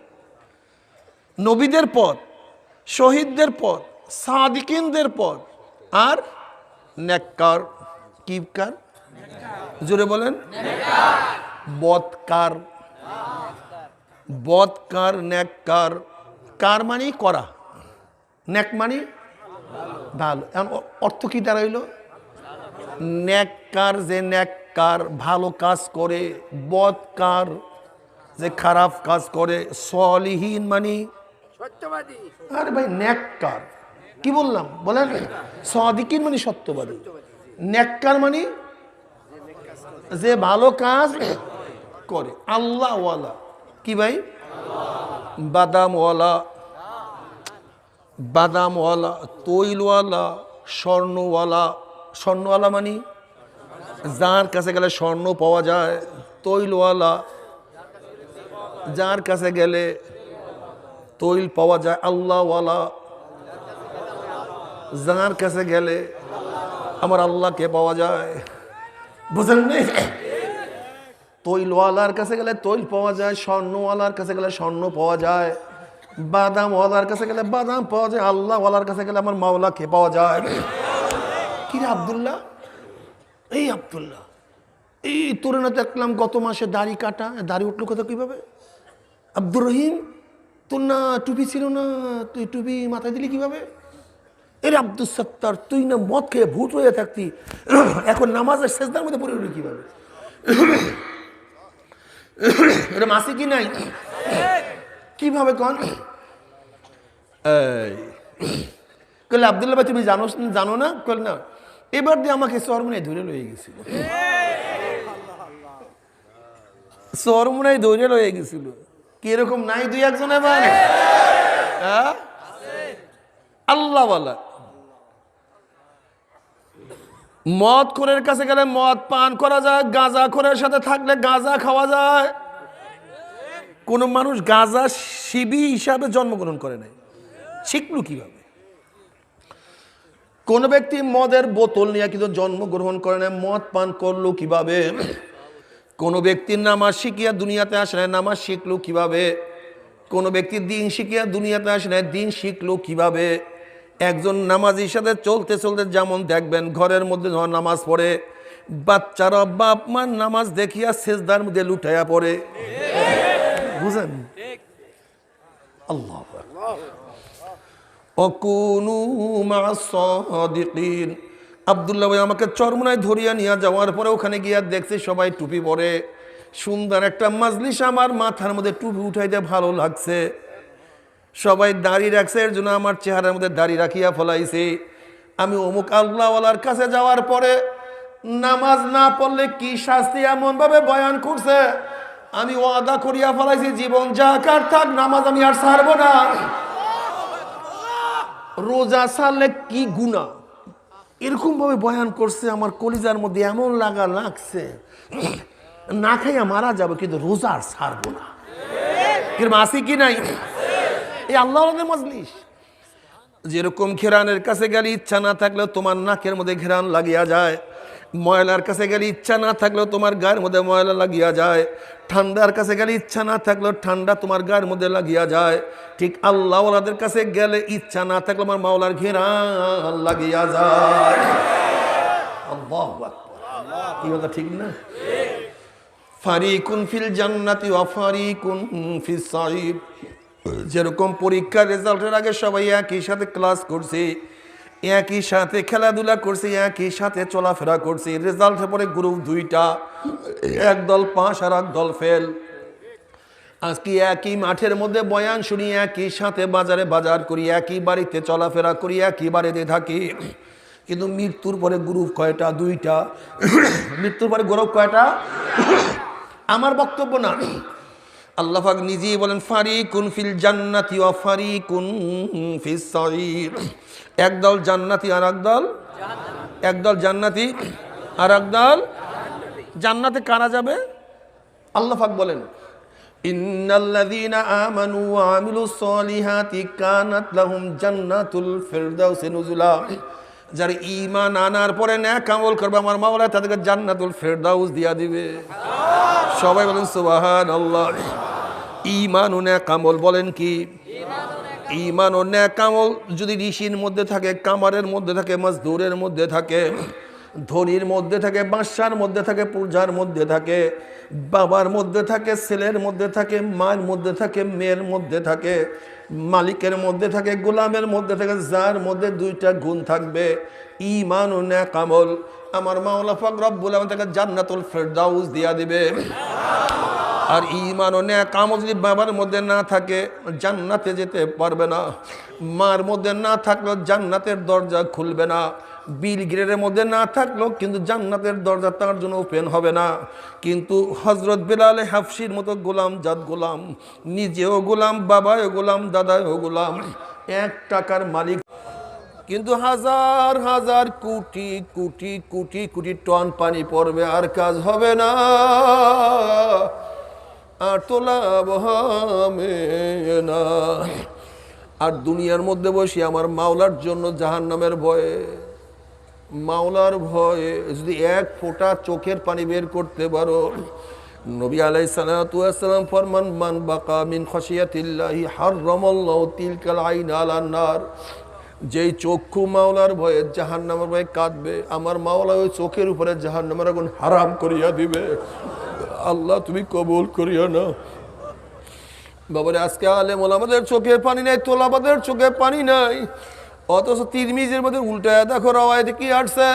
নবীদের পথ, শহীদদের পথ, সাদিকিনদের পথ, আর নেককার। কিবকার? জোরে বলেন। বদকার, বদকার, নেককার। কার মানে করা, নেক মানে ভালো। এখন অর্থ কি দাঁড়াইল? নেককার যে নেককার ভালো কাজ করে, বদকার যে খারাপ কাজ করে, সলিহীন মানে সত্যবাদী। আরে ভাই নেককার কি বললাম বলেন? সাদিকিন মানে সত্যবাদী, নেককার মানে যে ভালো কাজ করে। আল্লাহওয়ালা কি ভাই? বাদামওয়ালা, বাদামওয়ালা, তৈলওয়ালা, স্বর্ণওয়ালা। স্বর্ণওয়ালা মানে যার কাছে গেলে স্বর্ণ পাওয়া যায়। তৈলওয়ালা, যার কাছে গেলে তৈল পাওয়া যায়। আল্লাহওয়ালা, যার কাছে গেলে আমার আল্লাহকে পাওয়া যায়। বুঝেন নাই? তৈলওয়ালার কাছে গেলে তৈল পাওয়া যায়, স্বর্ণওয়ালার কাছে গেলে স্বর্ণ পাওয়া যায়, বাদামওয়ালার কাছে গেলে বাদাম পাওয়া যায়, আল্লাহওয়ালার কাছে গেলে আমার মাওলাকে পাওয়া যায়। কি রে আব্দুল্লাহ? এই আব্দুল্লাহ, এই তোর না দেখলাম গত মাসে দাড়ি কাটা, দাড়ি উঠলো কথা কিভাবে? আব্দুর রহিম, তোর না টুপি ছিল না, তুই টুপি মাথায় দিলি কিভাবে? এর আব্দুল সত্তার, তুই না মদ খেয়ে ভূত হয়ে থাকতি, এখন নামাজের সেজদার মধ্যে পড়ে উঠলি কিভাবে? এটা মাসি কি নাই? কিভাবে কন? এই কইলে আব্দুল্লাহ ভাই তুমি জানো না? কইল না। এবার দিয়ে আমাকে চরমনায় ধরে লয়ে গেছিল, চরমনায় ধরে লয়ে গেছিল। কিরকম নাই দুই একজন এবার আল্লাহ বলা। মদ খোরের কাছে গেলে মদ পান করা যায়, গাঁজা খোরের সাথে থাকলে গাঁজা খাওয়া যায়। কোন মানুষ গাঁজা শিবি হিসাবে জন্মগ্রহণ করে নাই, শিখলো কিভাবে? কোন ব্যক্তি মদের বোতল নিয়ে কিন্তু জন্মগ্রহণ করে নাই, মদ পান করলো কিভাবে? কোন ব্যক্তির নামাজ শিখিয়া দুনিয়াতে আসে নাই, নামাজ শিখলো কিভাবে? কোন ব্যক্তি দিন শিখিয়া দুনিয়াতে আসে নাই, দিন শিখলো কিভাবে? একজন নামাজির সাথে চলতে চলতে যেমন দেখবেন ঘরের মধ্যে যখন নামাজ পড়ে, বাচ্চারা বাপ মার নামাজ দেখিয়া সেজদার মধ্যে লুটাইয়া পড়ে। বুঝেন? আল্লাহু আকবার। অকুনু মা'আস সাদিকিন। আব্দুল্লাহ ভাই আমাকে চরমনায় ধরিয়া নিয়ে যাওয়ার পরে ওখানে গিয়া দেখছি সবাই টুপি পরে, সুন্দর একটা মাজলিস, আমার মাথার মধ্যে টুপি উঠাইতে ভালো লাগছে। সবাই দাড়ি রাখছে, এর জন্য আমার চেহারার মধ্যে দাড়ি রাখিয়া ফলাইছি। আমি অমুক আল্লাহওয়ালার কাছে যাওয়ার পরে নামাজ না পড়লে কি শাস্তি এমন ভাবে বয়ান করছে, আমি ওয়াদা করিয়া ফলাইছি জীবন যাকার থাক, নামাজ আমি আর ছাড়বো না। রোজা ছাড়লে কি গুনাহ, এরকম ভাবে বয়ান করছে। আমার কলিজার মধ্যে এমন লাগছে না খাইয়া মারা যাবে, কিন্তু রোজা আর ছাড়বো না। কিরকম আসি কি নাই? এই আল্লাহর মজলিস। যেরকম ঘেরানের কাছে গেলে ইচ্ছা না থাকলেও তোমার নাকের মধ্যে ঘেরান লাগিয়া যায়, ময়লার কাছে গেলে ইচ্ছা না থাকলেও তোমার গায়ের মধ্যে ময়লা লাগিয়া যায়, ঠান্ডার কাছে গেলে ইচ্ছা না থাকলেও ঠান্ডা তোমার গায়ের মধ্যে লাগিয়া যায়, ঠিক আল্লাহওয়ালাদের কাছে গেলে ইচ্ছা না থাকলে আমার মাওলার ঘেরান লাগিয়া যায়। আল্লাহু আকবার। কি কথা ঠিক না? ফারিকুন ফিল জান্নাতি ওয়া ফারিকুন ফিস সাঈর। যেরকম পরীক্ষার রেজাল্টের আগে সবাই একই সাথে ক্লাস করছে, একই সাথে খেলাধুলা করছে, একই সাথে চলাফেরা করছে, রেজাল্টের পরে গ্রুপ দুইটা, এক দল পাস আর এক দল ফেল। আজকে একই মাঠের মধ্যে বয়ান শুনি, একই সাথে বাজারে বাজার করি, একই বাড়িতে চলাফেরা করি, একই বাড়িতে থাকি, কিন্তু মৃত্যুর পরে গ্রুপ কয়টা? দুইটা। মৃত্যুর পরে গ্রুপ কয়টা? আমার বক্তব্য না, আল্লাহ পাক নিজেই বলেন ফারিকুন ফিল জান্নাতি ওয়া ফারিকুন ফিস সাঈর। একদল জান্নাতি আর একদল, একদল জান্নাতি আর একদল জান্নাতে। কারা যাবে? আল্লাহ পাক বলেন ইন্নাল্লাযীনা আমানু ওয়া আমিলুস সলিহাতি কানাত লাহুম জান্নাতুল ফিরদাউসি নুজুলা। যারা ঈমান আনার পরে নেক আমল করবে আমার মাওলা তাদেরকে জান্নাতুল ফিরদাউস দিয়া দিবে। সবাই বলেন সুবহানাল্লাহ। ঈমান ও নেক আমল বলেন কি? ঈমান ও নেক আমল যদি ঋষির মধ্যে থাকে, কামারের মধ্যে থাকে, মজদুরের মধ্যে থাকে, ধনির মধ্যে থাকে, বাদশার মধ্যে থাকে, পূজার মধ্যে থাকে, বাবার মধ্যে থাকে, ছেলের মধ্যে থাকে, মায়ের মধ্যে থাকে, মেয়ের মধ্যে থাকে, মালিকের মধ্যে থাকে, গোলামের মধ্যে থাকে, যার মধ্যে দুইটা গুণ থাকবে ঈমান ও নেক আমল, আমার মাওলা পাক রব্বুল আলামিন তাকে জান্নাতুল ফিরদাউস দিয়া দিবে। আর ঈমান ও নেক আমল যদি বাবার মধ্যে না থাকে জান্নাতে যেতে পারবে না, মার মধ্যে না থাকলেও জান্নাতের দরজা খুলবে না, বিল গ্রেডের মধ্যে না থাকলেও কিন্তু জান্নাতের দরজা তার জন্য ওপেন হবে না। কিন্তু হযরত বেলাল হাফসির মতো গোলাম জাত গোলাম, নিজেও গোলাম, বাবাও গোলাম, দাদাও গোলাম, 1 টাকার মালিক, কিন্তু হাজার হাজার কোটি কোটি কোটি কোটি টন পানি পড়বে আর কাজ হবে না, আর তো লাভ হবে না। আর দুনিয়ার মধ্যে বসে আমার মাওলার জন্য জাহান্নামের ভয়ে, মাওলার ভয়ে যদি 1 ফোঁটা চোখের পানি বের করতে পারো, নবী আলাইহিস সালাতু ওয়াস সালাম ফরমান মান বাকা মিন খাশিয়াতিল্লাহি হারামাল্লাহু তিলকাল আইন আলান নার। যেই চক্ষু মাওলার ভয়ে জাহান্নামের ভয়ে কাঁদবে, আমার মাওলা ওই চোখের উপরে জাহান্নামের আগুন হারাম করিয়া দিবে। আল্লাহ তুমি কবুল করিও না। বাবারে আজকে আলেম ওলামাদের চোখে পানি নাই, তোলাবাদের চোখে পানি নাই, অথচ তিরমিজির মধ্যে উল্টায় দেখো রাওয়ায়াতে কি আসছে,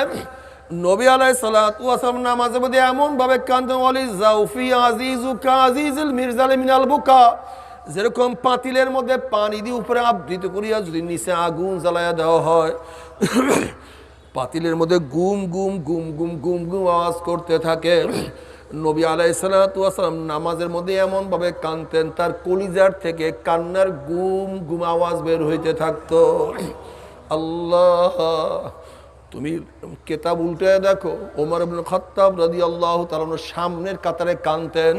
নবী আলাইহিস সালাতু ওয়াস সালাম নামাজের মধ্যে এমন ভাবে কাঁদতেন, ওয়ালি জাউফি আজিজু কাজিজুল মিরজাল মিনাল বুকা, যেরকম পাতিলের মধ্যে পানি দিয়ে উপরে আবৃত করিয়া যদি নিচে আগুন জ্বালাইয়া দেওয়া হয়, পাতিলের মধ্যে গুম গুম গুম গুম গুম গুম আওয়াজ করতে থাকে। নবী আলাইহিসসালাতু ওয়াস সালাম নামাজের মধ্যে এমন ভাবে কাঁদতেন, তার কলিজার থেকে কান্নার গুম গুম আওয়াজ বের হইতে থাকতো। আল্লাহ, তুমি কেতাব উল্টে দেখো, ওমর ইবনে খাত্তাব রাদিয়াল্লাহু তাআলা সামনের কাতারে কাঁদতেন,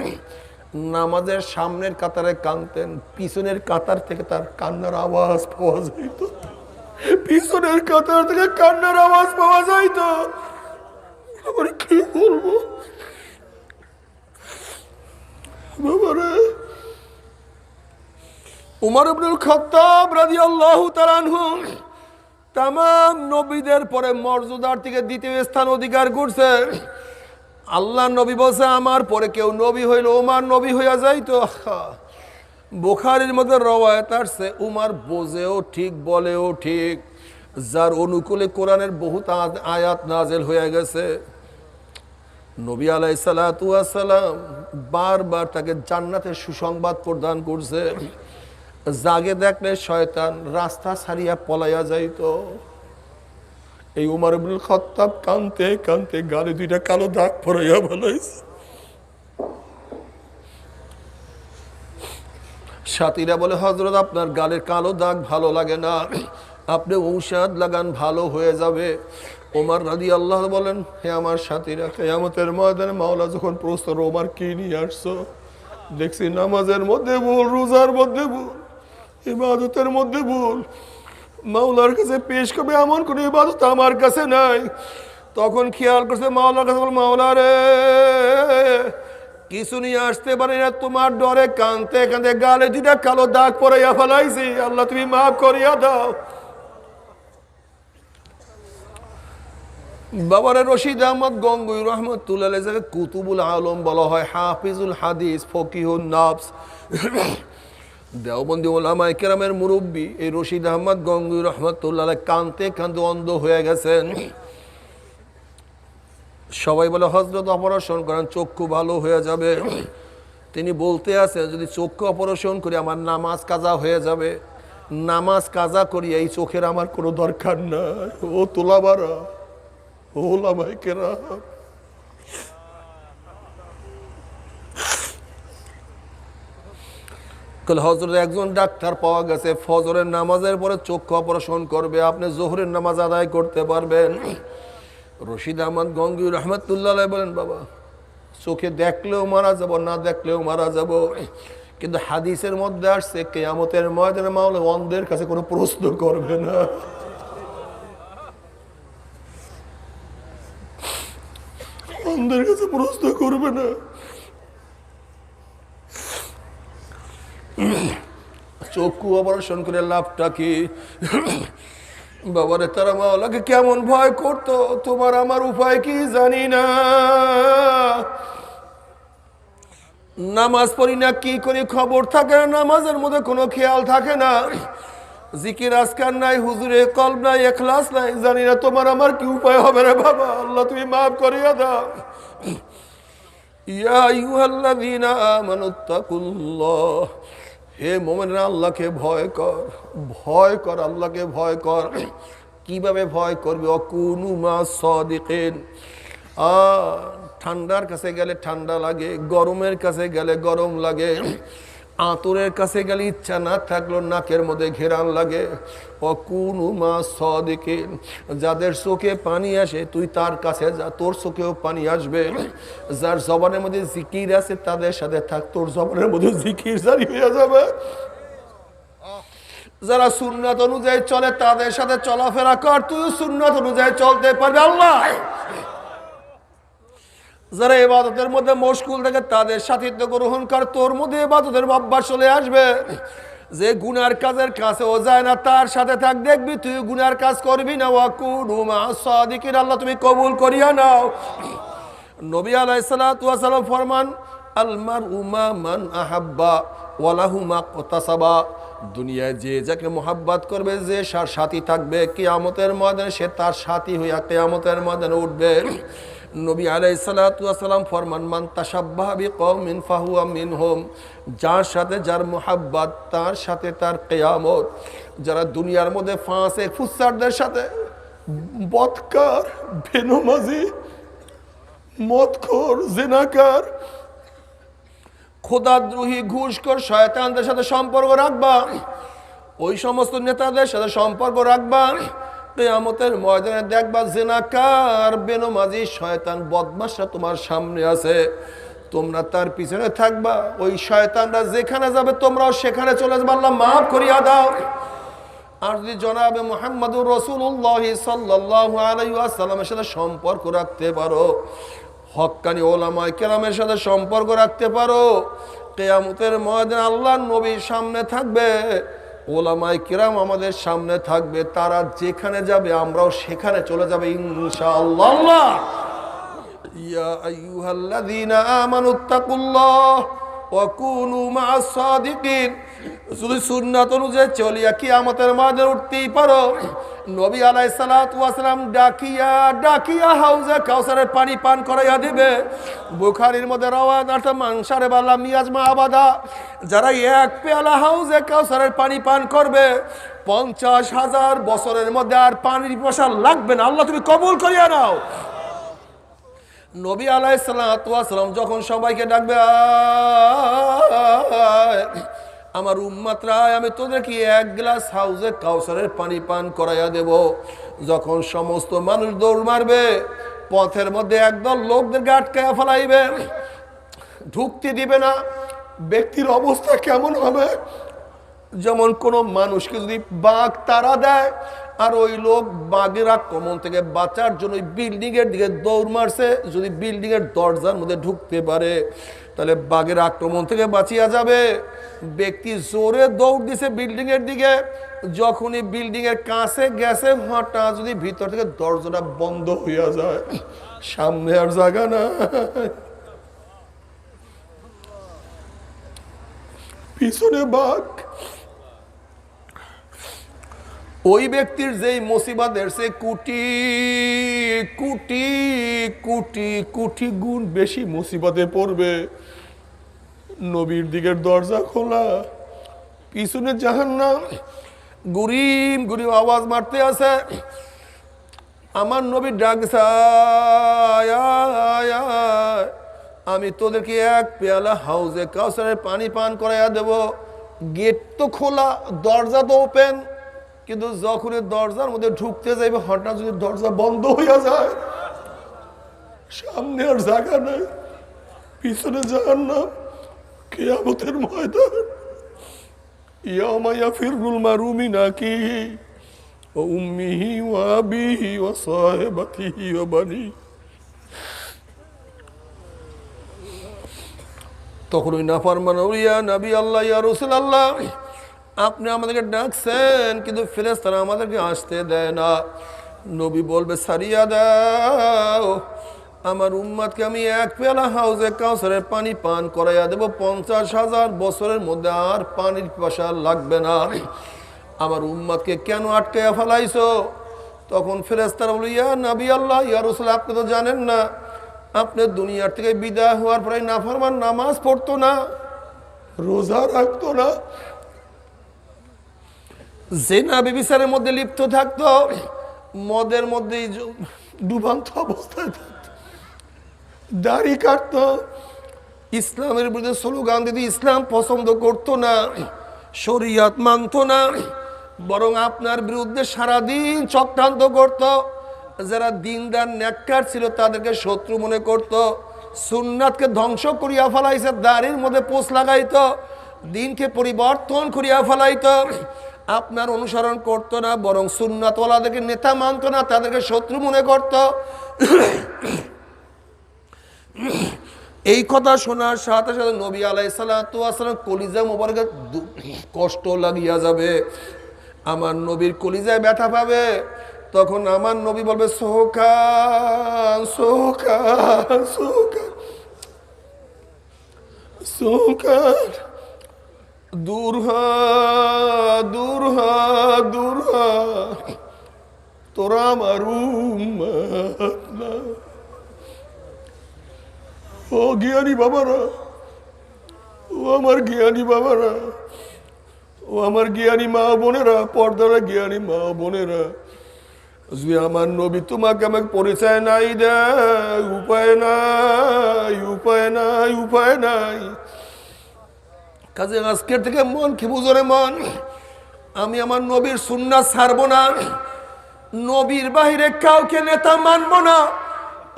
নামাজের সামনের কাতারে কাঁদতেন, পিছনের কাতার থেকে তার কান্নার আওয়াজ পাওয়া যাইত, পিছনের কাতার থেকে কান্নার আওয়াজ পাওয়া যাইত। আমার কি বলবো বাবারে। ওমর ইবনে খাত্তাব রাদিয়াল্লাহু তাআলা আনহু তামাম নবীদের পরে মর্যাদার থেকে দ্বিতীয় স্থান অধিকার করছে। আল্লাহ নবী বলছে, আমার পরে কেউ নবী হইল ওমর নবী হইয়া যাইতো। বুখারীর মধ্যে রওয়ায়াত আসছে, উমর বোঝেও ঠিক বলেও ঠিক, যার অনুকূলে কোরআনের বহুত আয়াত নাজেল হয়ে গেছে। নবী আলাইহিসসালাতু ওয়াস সালাম বারবার তাকে জান্নাতের সুসংবাদ প্রদান করছে। জাগে দেখলে শয়তান রাস্তা ছাড়িয়া পলাইয়া যাইত। এই উমর ইবনে খাত্তাব কানতে কানতে গালে দুইটা কালো দাগ পরাইয়া বলাইছে। সাথীরা বলে, হযরত আপনার গালের কালো দাগ ভালো লাগে না, আপনি ঔষধ লাগান ভালো হয়ে যাবে। ওমর রাদিয়াল্লাহু বলেন, হে আমার সাথীরা, কিয়ামতের ময়দানে মাওলা যখন প্রশ্ন করবে, ওমর কি নিয়ে আসছো? দেখছি নামাজের মধ্যে ভুল, রোজার মধ্যে ভুল, ইবাদতের মধ্যে ভুল, মাওলার কাছে পেশ করবে এমন কোনো ইবাদত আমার কাছে নাই। তখন খেয়াল করছে মাওলার কাছে, বল মাওলা রে, কিছু নিয়ে আসতে পারি না, তোমার ডরে কানতে কানতে গালে দুইটা কালো দাগ পরাইয়া ফেলাইছি, আল্লাহ তুমি মাফ করিয়া দাও। বাবারে রশিদ আহমদ গঙ্গুই রহমতুল্লাহ আলাইহি যাকে কুতুবুল আলম বলা হয়, হাফিজুল হাদিস, ফকিহুন নাফস, দেওবন্দি ওলামায়ে কেরামের মুরব্বী, এই রশিদ আহমদ গঙ্গুই রহমতুল্লাহ আলাইহি কানতে কানতে অন্ধ হয়ে গেছেন। সবাই বলে হযরত অপারেশন করেন, চক্ষু ভালো হয়ে যাবে। তিনি বলতে আছেন, যদি চক্ষু অপারেশন করি আমার নামাজ কাজা হয়ে যাবে, নামাজ কাজা করি এই চোখের আমার কোনো দরকার নাই। ও তোলাবারা, ওলামায়ে কেরাম, হযরত একজন ডাক্তার পাওয়া গেছে, ফজরের নামাজের পরে চক্ষু অপারেশন করবে, আপনি জোহরের নামাজ আদায় করতে পারবেন। রশিদ আহমদ গঙ্গুই রহমতুল্লাহ আলাইহি বলেন, বাবা চোখে দেখলেও মারা যাব, না দেখলেও মারা যাব, কিন্তু হাদিসের মধ্যে আসছে কিয়ামতের ময়দানে মাওলা অন্ধের কাছে কোনো প্রশ্ন করবে না। অন্ধের কাছে প্রশ্ন করবে না। চক্ষু অপারেশন করে লাভটা কি? বাবারে, তারা মাওলাকে কেমন ভয় করতো, তোমার আমার উপায় কি জানি না। নামাজ পড়ি না, কি করি খবর থাকে না, নামাজের মধ্যে কোনো খেয়াল থাকে না, জিকির আজকার নাই, হুজুরে কলব নাই, ইখলাস নাই, জানি না তোমার আমার কি উপায় হবে রে বাবা, আল্লাহ তুমি মাফ করিয়া দাও। ইয়া আইয়ুহাল্লাযীনা আমানুত্তাকুল্লাহ, হে মুমিনরা আল্লাহকে ভয় কর, ভয় কর, আল্লাহকে ভয় কর। কিভাবে ভয় করবে? অকুনু মাস সাদিকিন। ঠান্ডার কাছে গেলে ঠান্ডা লাগে, গরমের কাছে গেলে গরম লাগে, আতরের কাছে গেলে ইচ্ছা না থাকলেও নাকের মধ্যে ঘেরান লাগে। অকুনু মাস সাদিকিন, যাদের চোখে পানি আসে তুই তার কাছে যা, তোর চোখেও পানি আসবে। যার জবানের মধ্যে জিকির আছে তাদের সাথে থাক, তোর জবানের মধ্যে জিকির জারি হয়ে যাবে। যারা সুন্নাত অনুযায়ী চলে তাদের সাথে চলাফেরা কর, তুই সুন্নাত অনুযায়ী চলতে পারবে। আল্লাহ, যারা ইবাদতের মধ্যে মশগুল থাকে তাদের সাথিত্ব গ্রহণ কর, তোর মধ্যে ইবাদতের অভ্যাস চলে আসবে। যে গুনার কাজের কাছে ও যায় না তার সাথে থাক, দেখবি তুই গুনার কাজ করবি না। ওয়াকুনু মাস সাদিকিন, আল্লাহ তুমি কবুল করিয়া নাও। নবী আলাইহিসসালাতু ওয়াস সালাম ফরমান, আল মারউ মা মান আহাব্বা ওয়া লাহু মা ইকতাসাবা, দুনিয়ায় যে যাকে মোহাব্বত করবে, যে সাথী থাকবে, কিয়ামতের ময়দানে সে তার সাথী হইয়া কিয়ামতের ময়দানে উঠবে। নবী আলাইহিস সালাতু ওয়াস সালাম ফরমান, মান তাশাব্বাহা বিকওমিন ফাহুয়া মিনহুম, যার সাথে যার মুহাব্বত তার সাথে তার কিয়ামত। যারা দুনিয়ার মধ্যে ফাসিক ফুসারদের সাথে, বদকার, বেনমাজি, মদখোর, জিনাকার, খোদাদ্রোহী, ঘুষখোর, শয়তানদের সাথে সম্পর্ক রাখবা, ওই সমস্ত নেতাদের সাথে সম্পর্ক রাখবা, কিয়ামতের ময়দানে দেখবা জিনাকার, বেনমাজি, শয়তান, বদমাশরা তোমার সামনে আছে, তোমরা তার পিছনে থাকবা। ওই শয়তানরা যেখানে যাবে তোমরাও সেখানে চলে যাবে। আল্লাহ মাফ করিয়া দাও। আর যদি জনাবে মুহাম্মদুর রাসূলুল্লাহ সাল্লাল্লাহু আলাইহি ওয়াসাল্লামের সাথে সম্পর্ক রাখতে পারো, হক্কানি ওলামায়ে কেরামের সাথে সম্পর্ক রাখতে পারো, কিয়ামতের ময়দানে আল্লাহর নবীর সামনে থাকবে, ওলামায়ে কেরাম আমাদের সামনে থাকবে, তারা যেখানে যাবে আমরাও সেখানে চলে যাবে ইনশাআল্লাহ। ইয়া আইয়ুহাল্লাযীনা আমানুত্তাকুল্লাহ ওয়া কুনু মা'আস সাদিকিন। যদি সুন্নাত অনুযায়ী চলিয়া কিয়ামতের মাঝে উঠতেই পারো, নবী আলাইহিস সালাতু ওয়াস সালাম ডাকিয়া ডাকিয়া হাউজে কাউসারের পানি পান করাইয়া দিবে। বুখারীর মধ্যে রওয়ায়াত আছে, মানসারে বালা মিয়াজমা আবাদা, যারা এক পেয়ালা হাউজে কাউসারের পানি পান করবে 50,000 বছরের মধ্যে আর পানির পিপাসা লাগবে না। আল্লাহ তুমি কবুল করিয়া নাও। নবী আলাইহিস সালাতু ওয়াস সালাম যখন সবাইকে ডাকবে, আমার উম্মতরা, আমি তোদেরকে এক গ্লাস হাউজে কাউসারের পানি পান করাইয়া দেব। যখন সমস্ত মানুষ দৌড় মারবে, পথের মধ্যে একদল লোকদেরকে আটকাইয়া ফেলাইবে, ঢুকতে দিবে না। ব্যক্তির অবস্থা কেমন হবে? যেমন কোনো মানুষকে যদি বাঘ তাড়া দেয় আর ওই লোক বাঘের আক্রমণ থেকে বাঁচার জন্য ওই বিল্ডিং এর দিকে দৌড় মারছে, যদি বিল্ডিং এর দরজার মধ্যে ঢুকতে পারে তাহলে বাঘের আক্রমণ থেকে বাঁচিয়া যাবে। ব্যক্তি জোরে দৌড় দিছে বিল্ডিং এর দিকে, যখনই বিল্ডিং এর কাছে গেছে হঠাৎ যদি ভিতর থেকে দরজাটা বন্ধ হইয়া যায়, সামনে আর জায়গা না, পিছনে বাঘ, ওই ব্যক্তির যেই মুসিবত এসে কোটি কোটি কোটি কোটি গুণ বেশি মুসিবতে পড়বে। নবীর দিকের দরজা খোলা, পিছনে জাহান্নাম, গুরিম গুরিম আওয়াজ মারতে আছে। আমার নবী ডাকছে, আমি তোদেরকে এক পেয়ালা হাউজে কাউসারের পানি পান করাইয়া দেব। গেট তো খোলা, দরজা তো ওপেন, কিন্তু যখনই দরজার মধ্যে ঢুকতে যাইবে হঠাৎ যদি দরজা বন্ধ হইয়া যায়, সামনে আর জায়গা নাই, পিছনে জাহান্নাম, কিয়ামতের ময়দান। ইয়াউমা ইয়াফিরুল মারউ মিন আখিহি ওয়া উম্মিহি ওয়া আবিহি ওয়া সাহিবাতিহি ওয়া বানি। তখন ওই নাফরমান ইয়া নবী আল্লাহ, ইয়া রাসূলুল্লাহ, আপনি আমাদেরকে ডাকছেন কিন্তু ফেরেশতারা আমাদেরকে আসতে দেয় না। নবী বলবে, সারিয়া দাও, আমার উম্মতকে আমি এক পেয়ালা হাউজে কাউসারের পানি পান করাইয়া দেব, 50,000 বছরের মধ্যে আর পানির পিপাসা লাগবে না। আমার উম্মতকে কেন আটকাইয়া ফেলাইছো? তখন ফেরেশতারা বলে, ইয়া নবী আল্লাহ, ইয়া রাসূল, আপনি তো জানেন না, আপনি দুনিয়ার থেকে বিদায় হওয়ার পরে নাফরমান নামাজ পড়তো না, রোজা রাখতো না, জিনা ব্যভিচারের মধ্যে লিপ্ত থাকতো, মদের মধ্যে ডুবান্ত অবস্থায় থাকতো, দাড়ি কাটতো, ইসলামের বিরুদ্ধে স্লোগান দিতে ইসলাম পছন্দ করতো না, শরিয়ত মানতো না, বরং আপনার বিরুদ্ধে সারাদিন চক্রান্ত করত। যারা দিনদার নেককার ছিল তাদেরকে শত্রু মনে করত, সুন্নাতকে ধ্বংস করিয়া ফেলাইছে, দাড়ির মধ্যে পোষ লাগাইতো, দিনকে পরিবর্তন করিয়া ফেলাইতো। আপনার অনুসরণ করতো না, বরং সুন্নাতওয়ালাদেরকে নেতা মানতো না, তাদেরকে শত্রু মনে করত। এই কথা শোনার সাথে সাথে নবী আলাইহিস সালাতু ওয়াস সালাম কলিজা মোবারকে কষ্ট লাগিয়া যাবে, আমার নবীর কলিজায় ব্যথা পাবে। তখন আমার নবী বলবে, সোকান সোকান সোকান সোকান, দূর হ দূর হ দূর হ, তোরা আমার উম্মত না। ও জ্ঞানী বাবারা, ও আমার জ্ঞানী বাবারা, ও আমার জ্ঞানী মা বোনেরা, পর্দারা জ্ঞানী মা বোনেরা, যদি আমার নবী তোমাকে আমাকে পরিচয় নাই দেয়, উপায় নাই, উপায় নাই, উপায় নাই। কাজে আজকের থেকে মন কি বুঝরে মন, আমি আমার নবীর সুন্নাত ছাড়বো না, নবীর বাহিরে কাউকে নেতা মানবো না,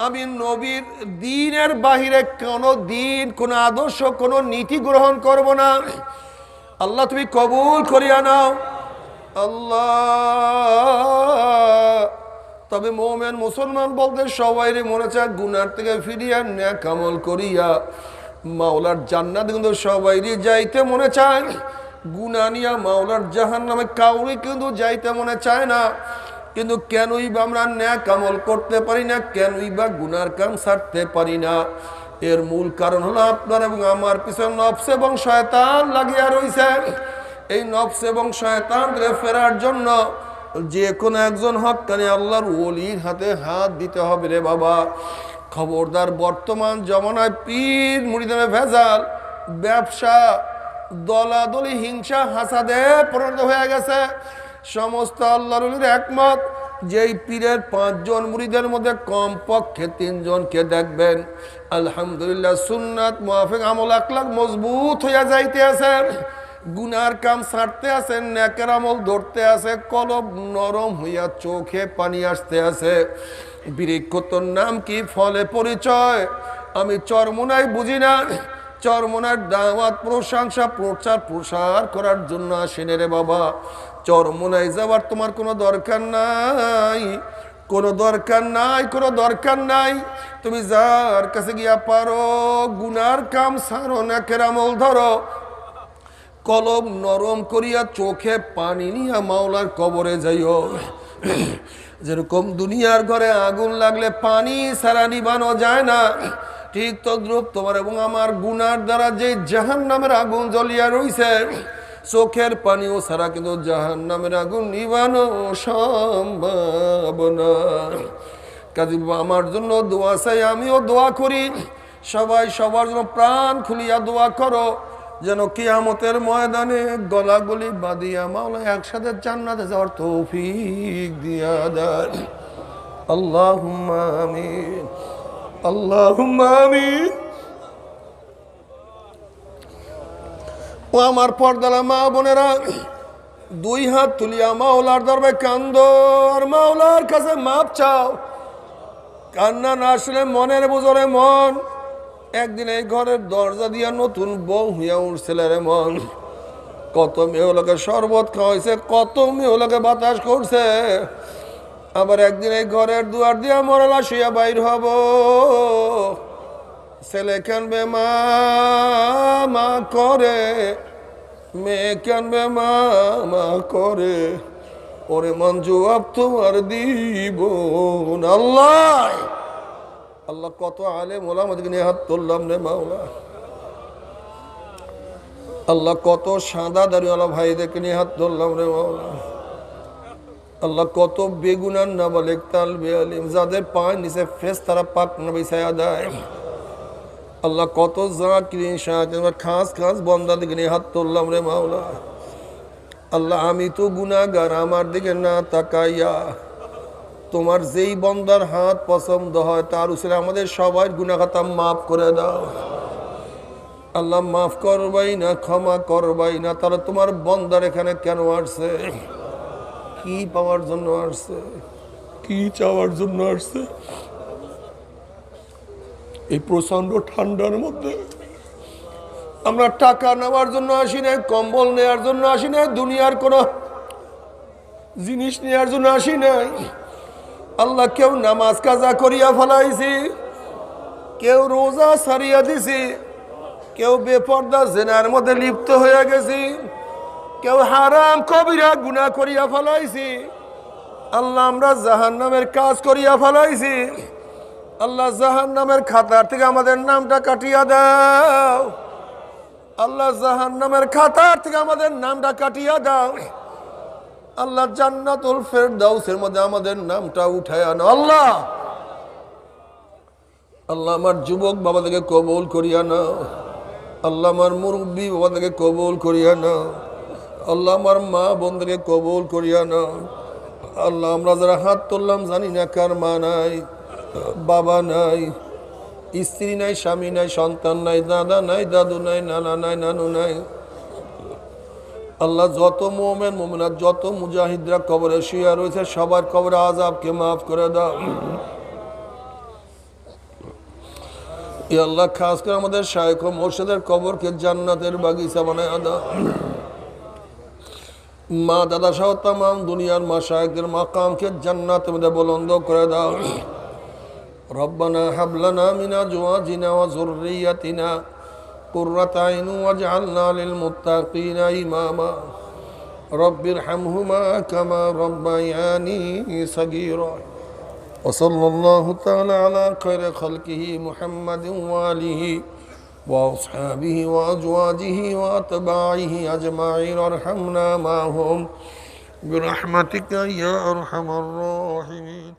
আমি নবীর দ্বীনের বাহিরে কোনো দিন, কোনো আদর্শ, কোনো নীতি গ্রহণ করব না। আল্লাহ তুমি কবুল করিয়া নাও আল্লাহ। তবে মোমেন মুসলমান বলতে সবাই মনে চায় গুনার থেকে ফিরিয়া নেক আমল করিয়া মাওলার জান্নাত কিন্তু সবাই যাইতে মনে চায়, গুনাহ নিয়া মাওলার জাহান্নামে কাউরে কিন্তু যাইতে মনে চায় না। কিন্তু কেনই বা আমরা নেক আমল করতে পারি না, কেনই বা গুনার কাম ছাড়তে পারি না? এর মূল কারণ হলো আপনার এবং আমার পিছনে নফস এবং শয়তান লাগিয়া রইছে। এই নফস এবং শয়তানকে ফেরার জন্য যে কোনো একজন হক্কানি আল্লাহর ওলির হাতে হাত দিতে হবে রে বাবা। খবরদার, বর্তমান জমানায় পীর মুরিদের ভেজাল, ব্যবসা, দলাদলি, হিংসা, হাসাদে পরিণত হয়ে গেছে। সমস্ত আল্লাহর ওলির একমত, যেই পীরের 5 জন মুরিদের মধ্যে কমপক্ষে 3 জনকে দেখবেন আলহামদুলিল্লাহ সুন্নাত মুআফিক আমল আখলাক মজবুত হইয়া যাইতে আছে, গুনার কাম ছাড়তে আছে, নেকের আমল ধরতে আছে, কলব নরম হইয়া চোখে পানি আসতে আছে। বৃক্ষতর নাম কি, ফলে পরিচয়। আমি চরমোনাই বুঝি না, চরমোনার দাওয়াত, প্রশংসা, প্রচার প্রসার করার জন্য আসেনি রে বাবা। চরমোনাই যাবার তোমার কোনো দরকার নাই, কোনো দরকার নাই, কোনো দরকার নাই। তুমি যার কাছে গিয়া পারো গুনার কাম ছাড়ো, নেকের আমল ধরো, কলম নরম করিয়া চোখে পানি নিয়া মাওলার কবরে যাইও। যেরকম দুনিয়ার ঘরে আগুন লাগলে পানি ছাড়া নিবানো যায় না, ঠিক তদ্রূপ তোমার এবং আমার গুনার দ্বারা যে জাহান্নামের আগুন জ্বলিয়া রইছে, চোখের পানিও ছাড়া কিন্তু জাহান্নামের আগুন নিবানো সম্ভব না। কাজী আমার জন্য দোয়া চাই, আমিও দোয়া করি, সবাই সবার জন্য প্রাণ খুলিয়া দোয়া করো, যেন কিয়ামতের ময়দানে গলাগলি বাঁধিয়া মাওলা একসাথে জান্নাতে যাওয়ার তৌফিক দিয়া দেন। আল্লাহুম্মা আমিন, আল্লাহুম্মা আমিন। ও আমার পর্দালা মা বোনেরা, 2 হাত তুলিয়া মাওলার দরবারে কান্দো আর মাওলার কাছে মাপ চাও। কান্না না আসলে মনের বুঝরে মন, একদিন এই ঘরের দরজা দিয়া নতুন বউ হইয়া উঠছিল রে মন। কত মেয়েগুলোকে শরবত খাওয়াইছে, কত মেয়েগুলোকে বাতাস করছে, আবার একদিন এই ঘরের দুয়ার দিয়া মরলা শুয়া বাইর হব। ছেলে কানবে মা মা করে, মেয়ে কানবে মা মা করে, ওরে মন জবাব তোমার দিব না। আল্লাহ আল্লাহ, কত আলেম ওলামাদেরকে নিয়ে হাত তুললাম রে মাওলা। আল্লাহ, কত সাদা দাড়িওয়ালা ভাইদেরকে নিয়ে হাত তুললাম রে মাওলা। আল্লাহ, কত বেগুনার নাবালেক তালবে আলিম, যাদের পায়ের নিচে ফেরেশতারা পাক না বিছায়া দেয়। আল্লাহ, কত জাকিরিন শাকির খাস খাস বান্দাদেরকে নিয়ে হাত তুললাম রে মাওলা। আল্লাহ, আমি তো গুনাহগার, আমার দিকে না তাকাইয়া তোমার যেই বন্দার হাত পছন্দ হয় তার উসিলে আমাদের সবাই গুনাহ খাতা মাফ করে দাও। আল্লাহ, মাফ করবাই না, ক্ষমা করবাই না, তাহলে তোমার বন্দার এখানে কেন আসছে? কি পাওয়ার জন্য আসছে? কি চাওয়ার জন্য আসছে? এই প্রচন্ড ঠান্ডার মধ্যে আমরা টাকা নেওয়ার জন্য আসি নাই, কম্বল নেওয়ার জন্য আসি নাই, দুনিয়ার কোনো জিনিস নেওয়ার জন্য আসি নাই। আল্লাহ, কেউ নামাজ কাজা করিয়া ফেলাইছি, কেউ রোজা সারিয়া দিছি, কেউ বেপর্দা জেনার মধ্যে লিপ্ত হয়ে গেছি, কেউ হারাম কবিরা গুনাহ করিয়া ফেলাইছি। আল্লাহ, আমরা জাহান্নামের কাজ করিয়া ফেলাইছি। আল্লাহ, জাহান্নামের খাতার থেকে আমাদের নামটা কাটিয়া দাও। আল্লাহ, জাহান্নামের খাতার থেকে আমাদের নামটা কাটিয়া দাও। আল্লাহ, জান্নাতুল ফেরদাউসের মধ্যে আমাদের নামটা উঠায় আনো। আল্লাহ আল্লাহ আমার যুবক বাবাদেরকে কবুল করিয়া নাও। আল্লাহ আমার মুরব্বী বাবাদেরকে কবুল করিয়া নাও। আল্লাহ আমার মা বোনদেরকে কবুল করিয়া নাও। আল্লাহ আমরা যারা হাত তুললাম জানি না কার মা নাই, বাবা নাই, স্ত্রী নাই, স্বামী নাই, সন্তান নাই, দাদা নাই, দাদু নাই, নানা নাই, নানু নাই। আল্লাহ যত মোমেন মোমেনাত যত মুজাহিদরা কবরে শুয়ে রয়েছে সবার কবরে আযাবকে মাফ করে দাও। ই আল্লাহ খাস করে আমাদের শায়খ ও মুর্শিদের কবরকে জান্নাতের বাগিচা বানায় দাও। মা দাদা সহ তামাম দুনিয়ার মাশায়েখদের মাকামকে জান্নাতের মধ্যে বুলন্দ করে দাও। রব্বানা হাব লানা মিন আজওয়াজিনা ওয়া যুররিয়াতিনা কুররাতা আইন ওয়াজআলনা লিল মুত্তাকিনা ইমামা। রব্বিরহামহুমা কামা রব্বায়ানি সগীরা। وصلى الله تعالى على خير خلقه محمد وآله وأصحابه وأزواجه وأتباعه أجمعين وارحمنا معهم برحمتك يا أرحم الراحمين.